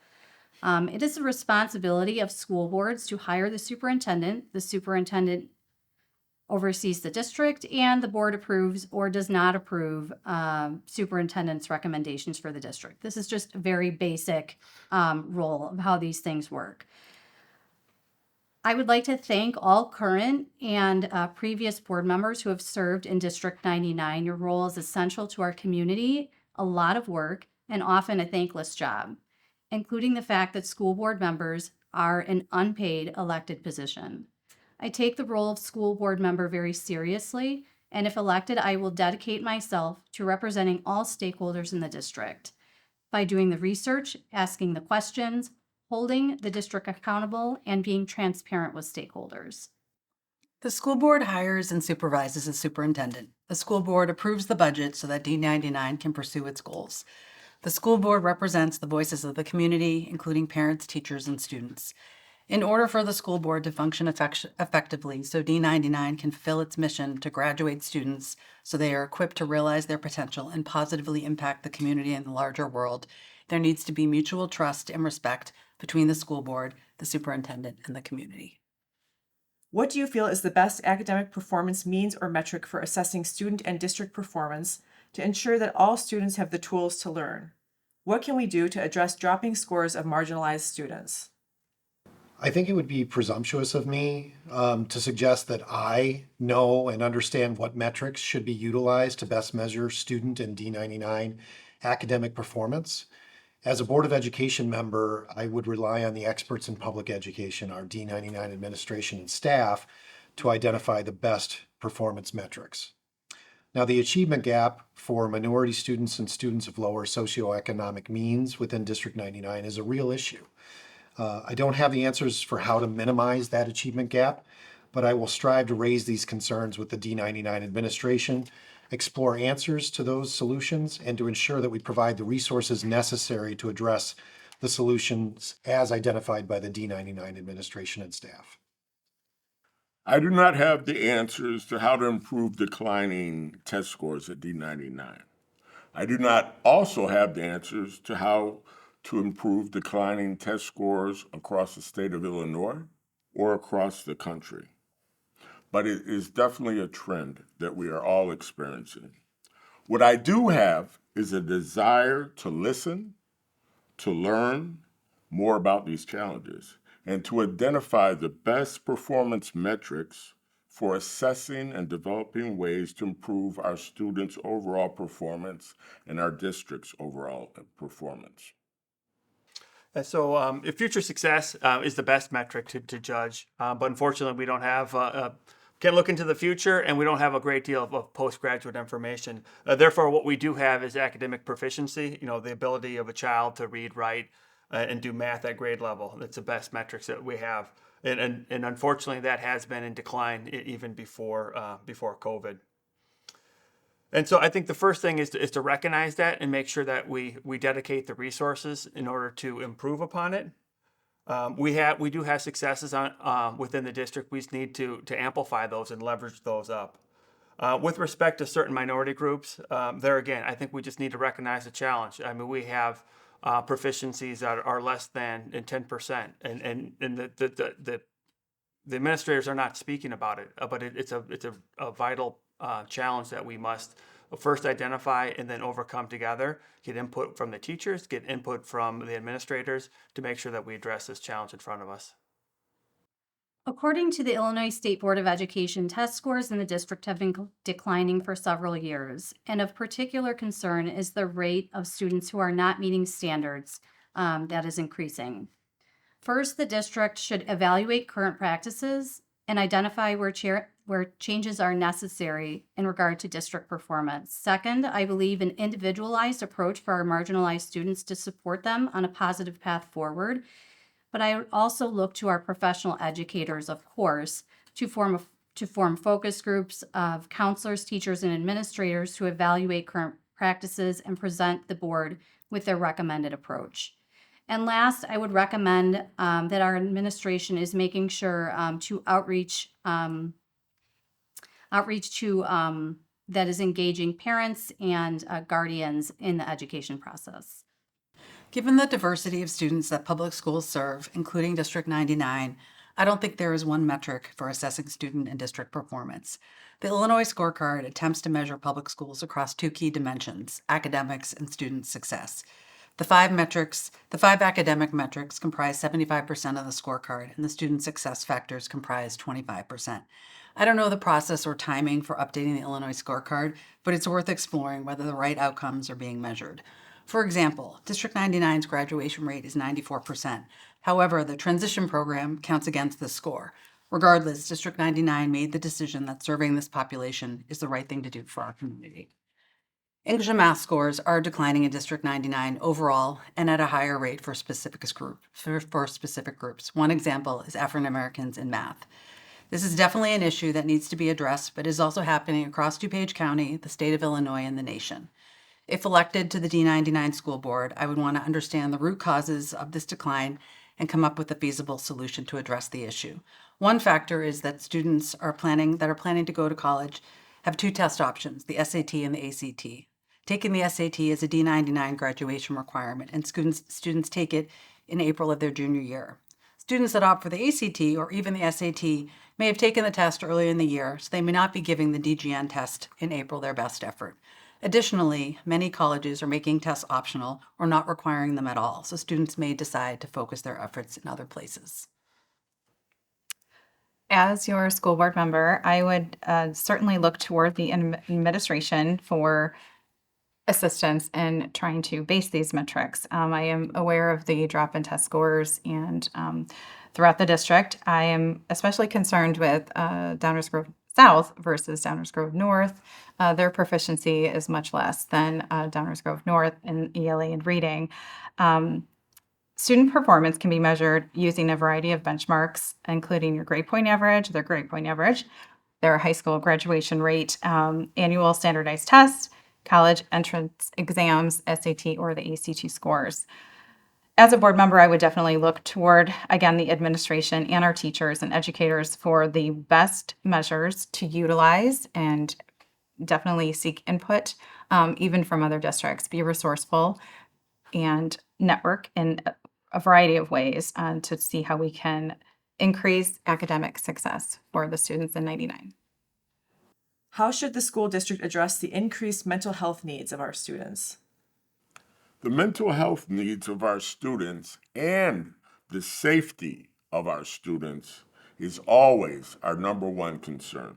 It is the responsibility of school boards to hire the superintendent. The superintendent oversees the district, and the board approves or does not approve superintendent's recommendations for the district. This is just a very basic role of how these things work. I would like to thank all current and previous board members who have served in District 99. Your role is essential to our community, a lot of work, and often a thankless job, including the fact that school board members are an unpaid elected position. I take the role of school board member very seriously, and if elected, I will dedicate myself to representing all stakeholders in the district by doing the research, asking the questions, holding the district accountable, and being transparent with stakeholders. The school board hires and supervises the superintendent. The school board approves the budget so that D99 can pursue its goals. The school board represents the voices of the community, including parents, teachers, and students. In order for the school board to function effectively, so D99 can fulfill its mission to graduate students so they are equipped to realize their potential and positively impact the community and the larger world, there needs to be mutual trust and respect between the school board, the superintendent, and the community. What do you feel is the best academic performance means or metric for assessing student and district performance to ensure that all students have the tools to learn? What can we do to address dropping scores of marginalized students? I think it would be presumptuous of me to suggest that I know and understand what metrics should be utilized to best measure student and D99 academic performance. As a Board of Education member, I would rely on the experts in public education, our D99 administration and staff, to identify the best performance metrics. Now, the achievement gap for minority students and students of lower socioeconomic means within District 99 is a real issue. I don't have the answers for how to minimize that achievement gap, but I will strive to raise these concerns with the D99 administration, explore answers to those solutions, and to ensure that we provide the resources necessary to address the solutions as identified by the D99 administration and staff. I do not have the answers to how to improve declining test scores at D99. I do not also have the answers to how to improve declining test scores across the state of Illinois or across the country. But it is definitely a trend that we are all experiencing. What I do have is a desire to listen, to learn more about these challenges, and to identify the best performance metrics for assessing and developing ways to improve our students' overall performance and our district's overall performance. And so if future success is the best metric to judge, but unfortunately we don't have, can't look into the future, and we don't have a great deal of postgraduate information. Therefore, what we do have is academic proficiency, the ability of a child to read, write, and do math at grade level. That's the best metrics that we have. And unfortunately, that has been in decline even before COVID. And so I think the first thing is to recognize that and make sure that we dedicate the resources in order to improve upon it. We do have successes within the district. We just need to amplify those and leverage those up. With respect to certain minority groups, there again, I think we just need to recognize the challenge. I mean, we have proficiencies that are less than 10%, and the administrators are not speaking about it, but it's a vital challenge that we must first identify and then overcome together, get input from the teachers, get input from the administrators to make sure that we address this challenge in front of us. According to the Illinois State Board of Education, test scores in the district have been declining for several years, and of particular concern is the rate of students who are not meeting standards that is increasing. First, the district should evaluate current practices and identify where changes are necessary in regard to district performance. Second, I believe an individualized approach for our marginalized students to support them on a positive path forward. But I would also look to our professional educators, of course, to form focus groups of counselors, teachers, and administrators to evaluate current practices and present the board with their recommended approach. And last, I would recommend that our administration is making sure to outreach to that is engaging parents and guardians in the education process. Given the diversity of students that public schools serve, including District 99, I don't think there is one metric for assessing student and district performance. The Illinois Scorecard attempts to measure public schools across two key dimensions: academics and student success. The five academic metrics comprise 75% of the scorecard, and the student success factors comprise 25%. I don't know the process or timing for updating the Illinois Scorecard, but it's worth exploring whether the right outcomes are being measured. For example, District 99's graduation rate is 94%. However, the transition program counts against this score. Regardless, District 99 made the decision that serving this population is the right thing to do for our community. English and math scores are declining in District 99 overall and at a higher rate for specific groups. One example is African Americans in math. This is definitely an issue that needs to be addressed, but is also happening across DuPage County, the state of Illinois, and the nation. If elected to the D99 school board, I would want to understand the root causes of this decline and come up with a feasible solution to address the issue. One factor is that students are planning to go to college have two test options, the SAT and the ACT. Taking the SAT is a D99 graduation requirement, and students take it in April of their junior year. Students that opt for the ACT or even the SAT may have taken the test earlier in the year, so they may not be giving the DGN test in April their best effort. Additionally, many colleges are making tests optional or not requiring them at all, so students may decide to focus their efforts in other places. As your school board member, I would certainly look toward the administration for assistance in trying to base these metrics. I am aware of the drop in test scores and throughout the district. I am especially concerned with Downers Grove South versus Downers Grove North. Their proficiency is much less than Downers Grove North in ELA and reading. Student performance can be measured using a variety of benchmarks, including your grade point average, their high school graduation rate, annual standardized tests, college entrance exams, SAT or the ACT scores. As a board member, I would definitely look toward, again, the administration and our teachers and educators for the best measures to utilize and definitely seek input, even from other districts. Be resourceful and network in a variety of ways to see how we can increase academic success for the students in 99. How should the school district address the increased mental health needs of our students? The mental health needs of our students and the safety of our students is always our number one concern.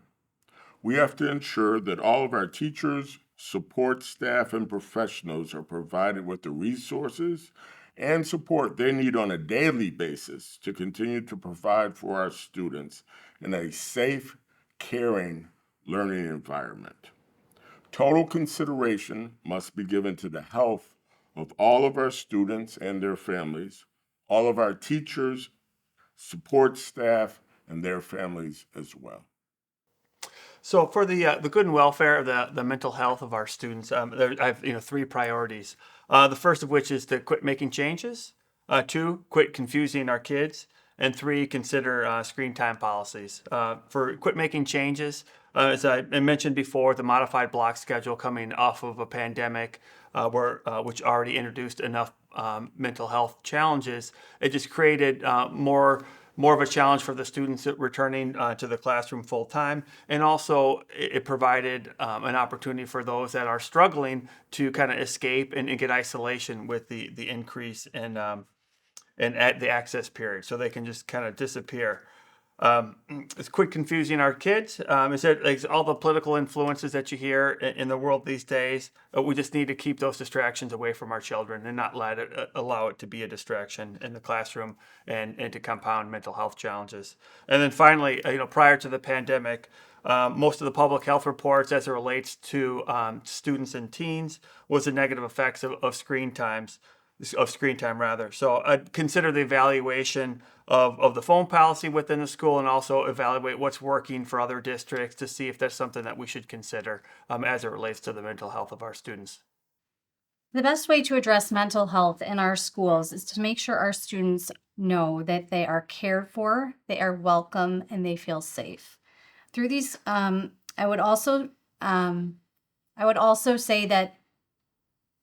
We have to ensure that all of our teachers, support staff, and professionals are provided with the resources and support they need on a daily basis to continue to provide for our students in a safe, caring learning environment. Total consideration must be given to the health of all of our students and their families, all of our teachers, support staff, and their families as well. So for the good and welfare of the mental health of our students, I have three priorities. The first of which is to quit making changes. Two, quit confusing our kids. And three, consider screen time policies. For quit making changes, as I mentioned before, the modified block schedule coming off of a pandemic, which already introduced enough mental health challenges, it just created more of a challenge for the students returning to the classroom full time. And also it provided an opportunity for those that are struggling to kind of escape and get isolation with the increase in at the access period, so they can just kind of disappear. It's quit confusing our kids. Is that like all the political influences that you hear in the world these days? We just need to keep those distractions away from our children and not allow it to be a distraction in the classroom and to compound mental health challenges. And then finally, prior to the pandemic, most of the public health reports as it relates to students and teens was the negative effects of screen time. So I'd consider the evaluation of the phone policy within the school and also evaluate what's working for other districts to see if that's something that we should consider as it relates to the mental health of our students. The best way to address mental health in our schools is to make sure our students know that they are cared for, they are welcome, and they feel safe. Through these, I would also say that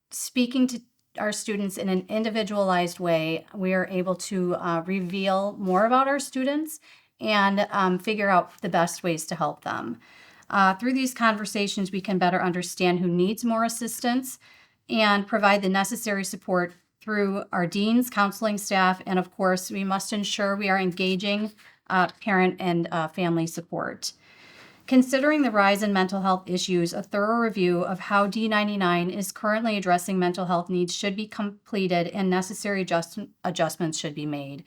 speaking to our students in an individualized way, we are able to reveal more about our students and figure out the best ways to help them. Through these conversations, we can better understand who needs more assistance and provide the necessary support through our deans, counseling staff, and of course, we must ensure we are engaging parent and family support. Considering the rise in mental health issues, a thorough review of how D99 is currently addressing mental health needs should be completed and necessary adjustments should be made.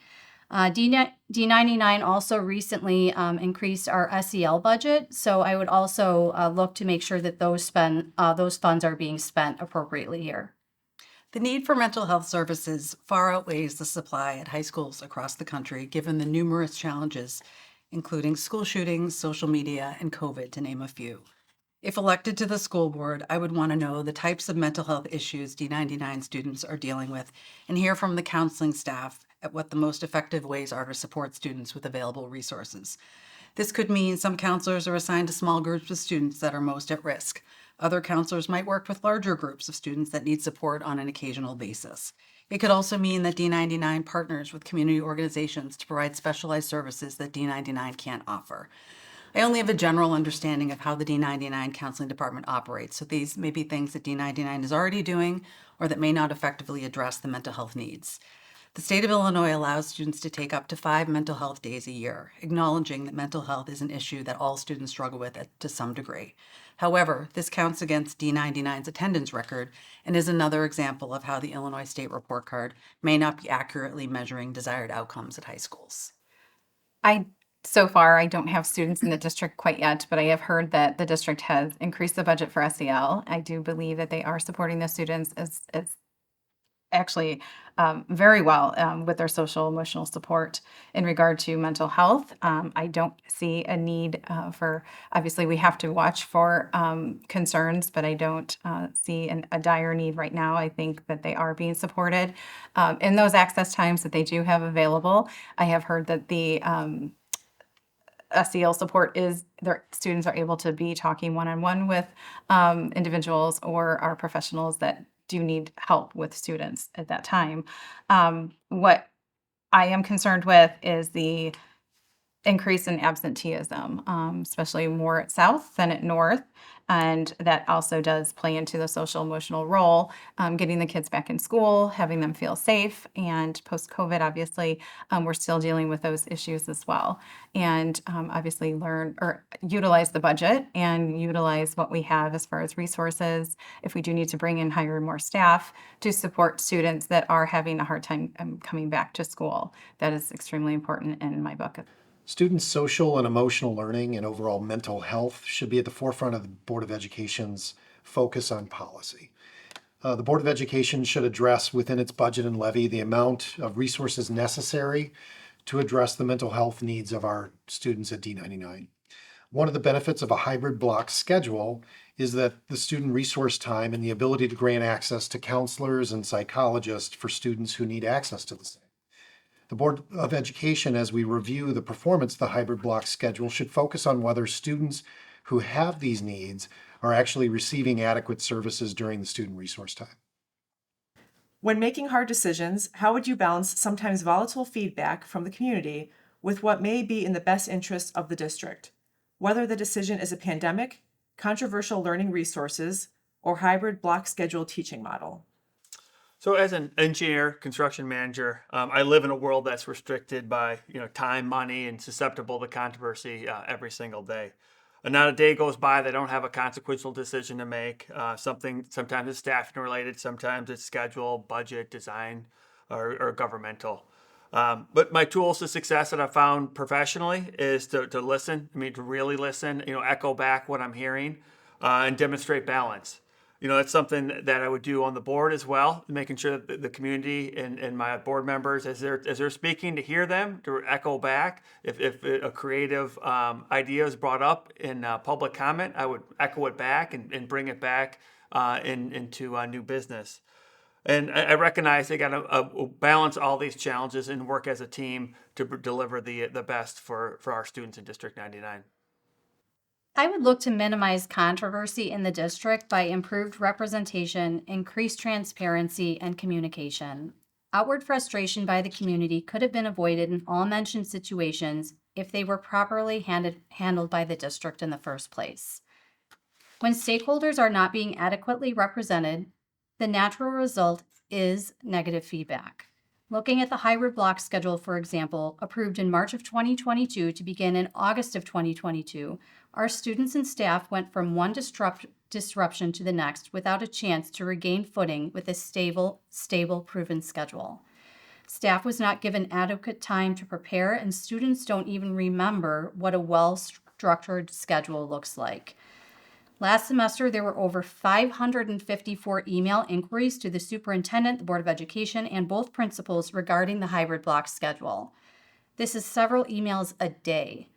D99 also recently increased our SEL budget, so I would also look to make sure that those funds are being spent appropriately here. The need for mental health services far outweighs the supply at high schools across the country, given the numerous challenges including school shootings, social media, and COVID, to name a few. If elected to the school board, I would want to know the types of mental health issues D99 students are dealing with and hear from the counseling staff at what the most effective ways are to support students with available resources. This could mean some counselors are assigned to small groups of students that are most at risk. Other counselors might work with larger groups of students that need support on an occasional basis. It could also mean that D99 partners with community organizations to provide specialized services that D99 can't offer. I only have a general understanding of how the D99 counseling department operates, so these may be things that D99 is already doing or that may not effectively address the mental health needs. The state of Illinois allows students to take up to 5 mental health days a year, acknowledging that mental health is an issue that all students struggle with to some degree. However, this counts against D99's attendance record and is another example of how the Illinois State Report Card may not be accurately measuring desired outcomes at high schools. So far, I don't have students in the district quite yet, but I have heard that the district has increased the budget for SEL. I do believe that they are supporting the students as actually very well with their social emotional support in regard to mental health. I don't see a need for, obviously we have to watch for concerns, but I don't see a dire need right now. I think that they are being supported in those access times that they do have available. I have heard that the SEL support is their students are able to be talking one-on-one with individuals or our professionals that do need help with students at that time. What I am concerned with is the increase in absenteeism, especially more at South than at North. And that also does play into the social emotional role, getting the kids back in school, having them feel safe. And post-COVID, obviously, we're still dealing with those issues as well. And obviously learn or utilize the budget and utilize what we have as far as resources. If we do need to bring in, hire more staff to support students that are having a hard time coming back to school. That is extremely important in my book. Students' social and emotional learning and overall mental health should be at the forefront of the Board of Education's focus on policy. The Board of Education should address within its budget and levy the amount of resources necessary to address the mental health needs of our students at D99. One of the benefits of a hybrid block schedule is that the student resource time and the ability to grant access to counselors and psychologists for students who need access to the same. The Board of Education, as we review the performance of the hybrid block schedule, should focus on whether students who have these needs are actually receiving adequate services during the student resource time. When making hard decisions, how would you balance sometimes volatile feedback from the community with what may be in the best interest of the district? Whether the decision is a pandemic, controversial learning resources, or hybrid block schedule teaching model. So as an engineer, construction manager, I live in a world that's restricted by time, money, and susceptible to controversy every single day. And not a day goes by that I don't have a consequential decision to make. Sometimes it's staffing related, sometimes it's schedule, budget, design, or governmental. But my tools to success that I found professionally is to listen. To really listen. Echo back what I'm hearing, and demonstrate balance. That's something that I would do on the board as well, making sure that the community and my board members, as they're speaking, to hear them, to echo back. If a creative idea is brought up in public comment, I would echo it back and bring it back into new business. And I recognize they got to balance all these challenges and work as a team to deliver the best for our students in District 99. I would look to minimize controversy in the district by improved representation, increased transparency, and communication. Outward frustration by the community could have been avoided in all mentioned situations if they were properly handled by the district in the first place. When stakeholders are not being adequately represented, the natural result is negative feedback. Looking at the hybrid block schedule, for example, approved in March of 2022 to begin in August of 2022, our students and staff went from one disruption to the next without a chance to regain footing with a stable, proven schedule. Staff was not given adequate time to prepare, and students don't even remember what a well-structured schedule looks like. Last semester, there were over 554 email inquiries to the superintendent, the Board of Education, and both principals regarding the hybrid block schedule. This is several emails a day.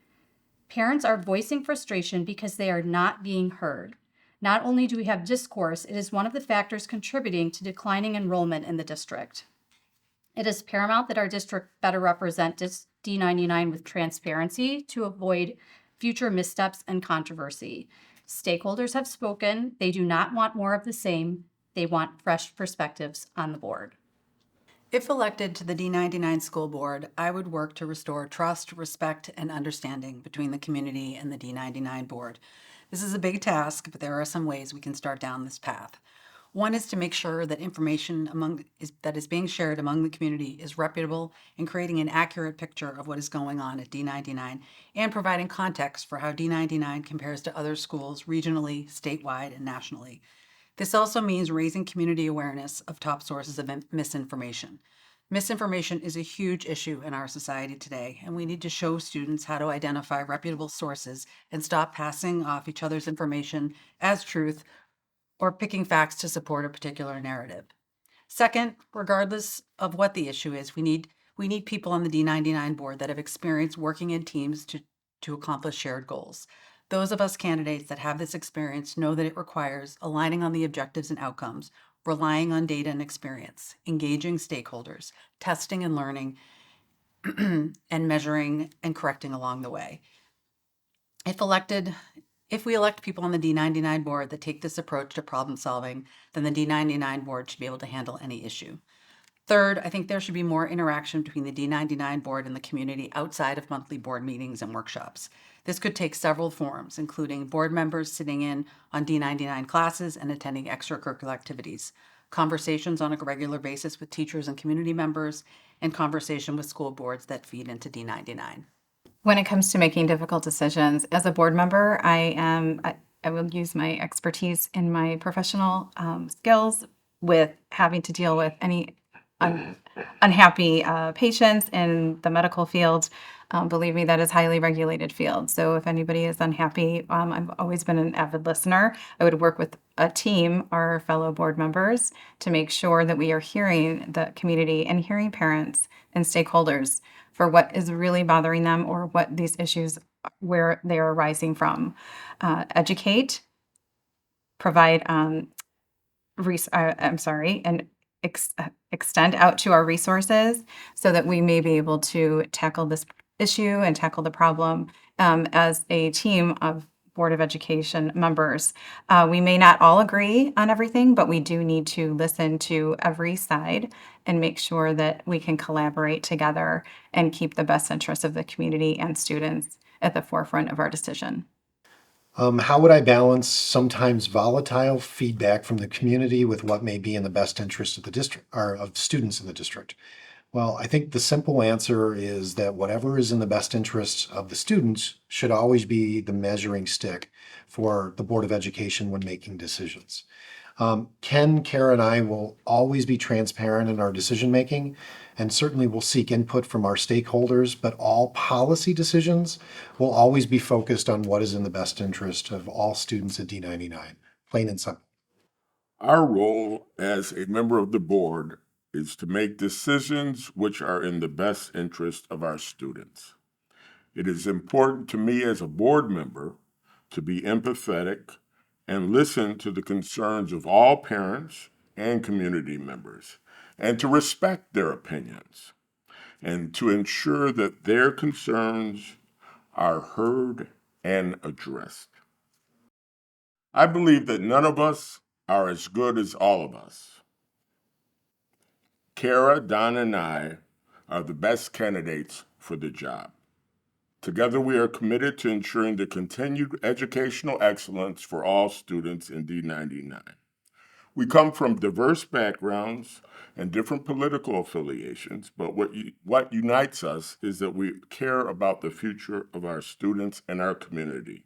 Parents are voicing frustration because they are not being heard. Not only do we have discourse, it is one of the factors contributing to declining enrollment in the district. It is paramount that our district better represent D99 with transparency to avoid future missteps and controversy. Stakeholders have spoken. They do not want more of the same. They want fresh perspectives on the board. If elected to the D99 school board, I would work to restore trust, respect, and understanding between the community and the D99 board. This is a big task, but there are some ways we can start down this path. One is to make sure that information that is being shared among the community is reputable and creating an accurate picture of what is going on at D99 and providing context for how D99 compares to other schools regionally, statewide, and nationally. This also means raising community awareness of top sources of misinformation. Misinformation is a huge issue in our society today, and we need to show students how to identify reputable sources and stop passing off each other's information as truth or picking facts to support a particular narrative. Second, regardless of what the issue is, we need people on the D99 board that have experience working in teams to accomplish shared goals. Those of us candidates that have this experience know that it requires aligning on the objectives and outcomes, relying on data and experience, engaging stakeholders, testing and learning, and measuring and correcting along the way. If we elect people on the D99 board that take this approach to problem solving, then the D99 board should be able to handle any issue. Third, I think there should be more interaction between the D99 board and the community outside of monthly board meetings and workshops. This could take several forms, including board members sitting in on D99 classes and attending extracurricular activities, conversations on a regular basis with teachers and community members, and conversation with school boards that feed into D99. When it comes to making difficult decisions, as a board member, I will use my expertise in my professional skills with having to deal with any unhappy patients in the medical field. Believe me, that is highly regulated field. So if anybody is unhappy, I've always been an avid listener. I would work with a team, our fellow board members, to make sure that we are hearing the community and hearing parents and stakeholders for what is really bothering them or what these issues, where they are arising from. Educate, provide, and extend out to our resources so that we may be able to tackle this issue and tackle the problem as a team of Board of Education members. We may not all agree on everything, but we do need to listen to every side and make sure that we can collaborate together and keep the best interests of the community and students at the forefront of our decision. How would I balance sometimes volatile feedback from the community with what may be in the best interest of the district or of students in the district? Well, I think the simple answer is that whatever is in the best interest of the students should always be the measuring stick for the Board of Education when making decisions. Ken, Kara, and I will always be transparent in our decision making, and certainly will seek input from our stakeholders, but all policy decisions will always be focused on what is in the best interest of all students at D99, plain and simple. Our role as a member of the board is to make decisions which are in the best interest of our students. It is important to me as a board member to be empathetic and listen to the concerns of all parents and community members, and to respect their opinions, and to ensure that their concerns are heard and addressed. I believe that none of us are as good as all of us. Kara, Don, and I are the best candidates for the job. Together, we are committed to ensuring the continued educational excellence for all students in D99. We come from diverse backgrounds and different political affiliations, but what unites us is that we care about the future of our students and our community.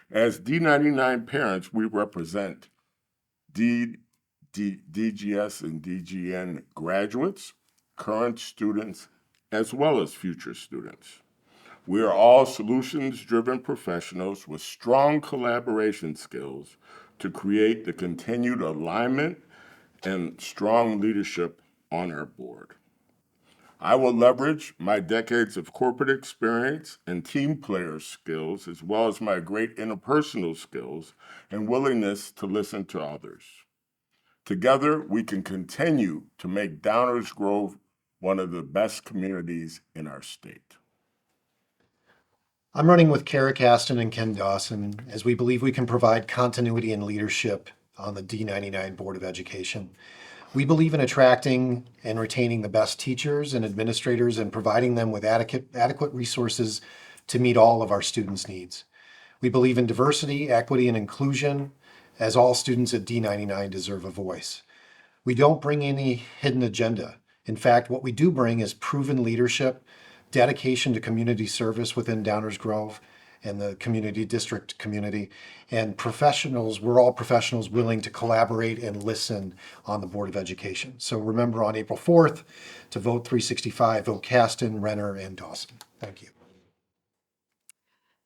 As D99 parents, we represent DGS and DGN graduates, current students, as well as future students. We are all solutions-driven professionals with strong collaboration skills to create the continued alignment and strong leadership on our board. I will leverage my decades of corporate experience and team player skills, as well as my great interpersonal skills and willingness to listen to others. Together, we can continue to make Downers Grove one of the best communities in our state. I'm running with Kara Caston and Ken Dawson as we believe we can provide continuity and leadership on the D99 Board of Education. We believe in attracting and retaining the best teachers and administrators and providing them with adequate resources to meet all of our students' needs. We believe in diversity, equity, and inclusion, as all students at D99 deserve a voice. We don't bring any hidden agenda. In fact, what we do bring is proven leadership, dedication to community service within Downers Grove and the community district community, and professionals. We're all professionals willing to collaborate and listen on the Board of Education. So remember on April 4th to vote 365, vote Caston, Renner, and Dawson. Thank you.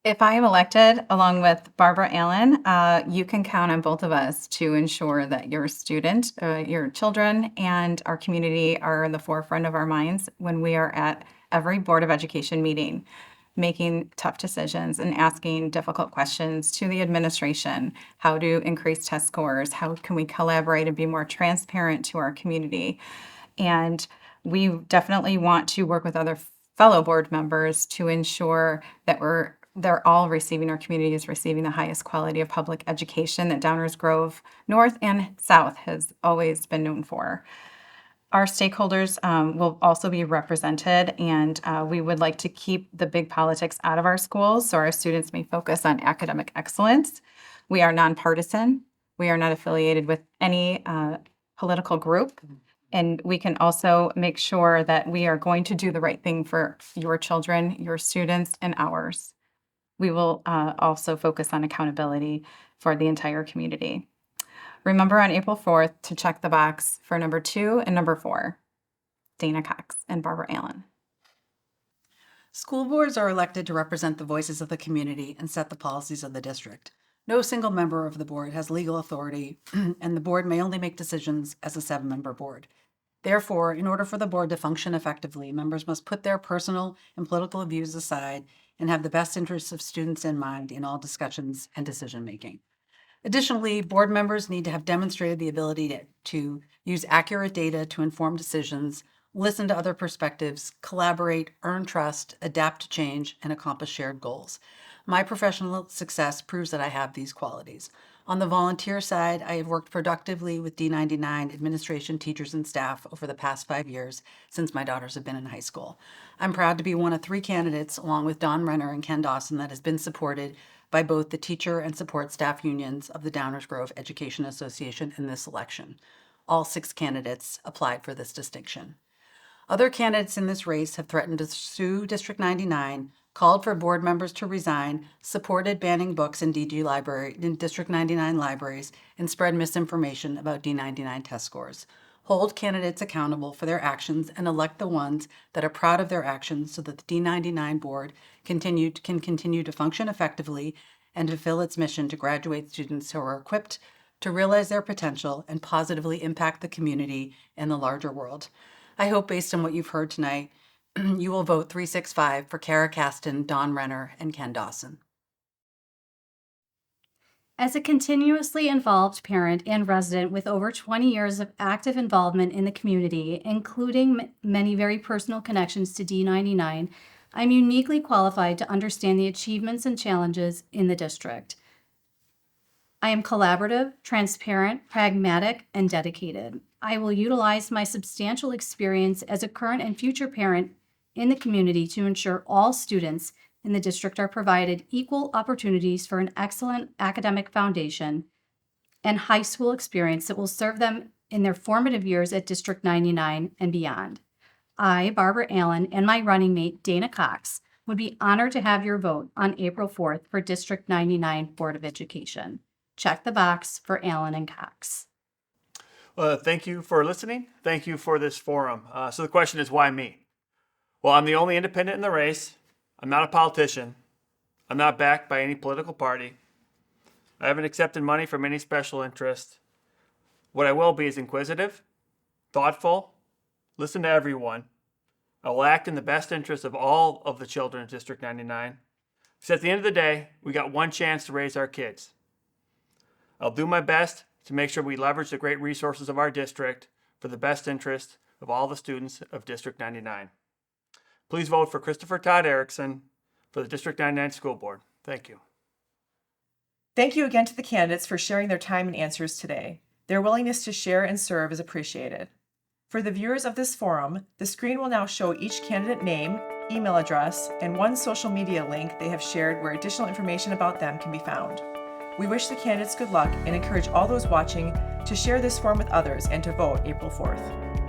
If I am elected, along with Barbara Allen, you can count on both of us to ensure that your student, your children, and our community are in the forefront of our minds when we are at every Board of Education meeting, making tough decisions and asking difficult questions to the administration. How to increase test scores? How can we collaborate and be more transparent to our community? And we definitely want to work with other fellow board members to ensure that they're all receiving, our community is receiving the highest quality of public education that Downers Grove North and South has always been known for. Our stakeholders will also be represented, and we would like to keep the big politics out of our schools so our students may focus on academic excellence. We are nonpartisan. We are not affiliated with any political group. And we can also make sure that we are going to do the right thing for your children, your students, and ours. We will also focus on accountability for the entire community. Remember on April 4th to check the box for number 2 and number 4, Dana Cox and Barbara Allen. School boards are elected to represent the voices of the community and set the policies of the district. No single member of the board has legal authority, and the board may only make decisions as a 7-member board. Therefore, in order for the board to function effectively, members must put their personal and political views aside and have the best interests of students in mind in all discussions and decision-making. Additionally, board members need to have demonstrated the ability to use accurate data to inform decisions, listen to other perspectives, collaborate, earn trust, adapt to change, and accomplish shared goals. My professional success proves that I have these qualities. On the volunteer side, I have worked productively with D99 administration, teachers, and staff over the past 5 years since my daughters have been in high school. I'm proud to be one of 3 candidates, along with Don Renner and Ken Dawson, that has been supported by both the teacher and support staff unions of the Downers Grove Education Association in this election. All 6 candidates applied for this distinction. Other candidates in this race have threatened to sue District 99, called for board members to resign, supported banning books in District 99 libraries, and spread misinformation about D99 test scores. Hold candidates accountable for their actions and elect the ones that are proud of their actions so that the D99 board can continue to function effectively and fulfill its mission to graduate students who are equipped to realize their potential and positively impact the community and the larger world. I hope, based on what you've heard tonight, you will vote 365 for Kara Caston, Don Renner, and Ken Dawson. As a continuously involved parent and resident with over 20 years of active involvement in the community, including many very personal connections to D99, I'm uniquely qualified to understand the achievements and challenges in the district. I am collaborative, transparent, pragmatic, and dedicated. I will utilize my substantial experience as a current and future parent in the community to ensure all students in the district are provided equal opportunities for an excellent academic foundation and high school experience that will serve them in their formative years at District 99 and beyond. I, Barbara Allen, and my running mate, Dana Cox, would be honored to have your vote on April 4th for District 99 Board of Education. Check the box for Allen and Cox. Thank you for listening. Thank you for this forum. So the question is, why me? Well, I'm the only independent in the race. I'm not a politician. I'm not backed by any political party. I haven't accepted money from any special interest. What I will be is inquisitive, thoughtful, listen to everyone. I will act in the best interest of all of the children of District 99. Because at the end of the day, we got one chance to raise our kids. I'll do my best to make sure we leverage the great resources of our district for the best interest of all the students of District 99. Please vote for Christopher Todd Erickson for the District 99 School Board. Thank you. Thank you again to the candidates for sharing their time and answers today. Their willingness to share and serve is appreciated. For the viewers of this forum, the screen will now show each candidate name, email address, and one social media link they have shared where additional information about them can be found. We wish the candidates good luck and encourage all those watching to share this forum with others and to vote April 4th.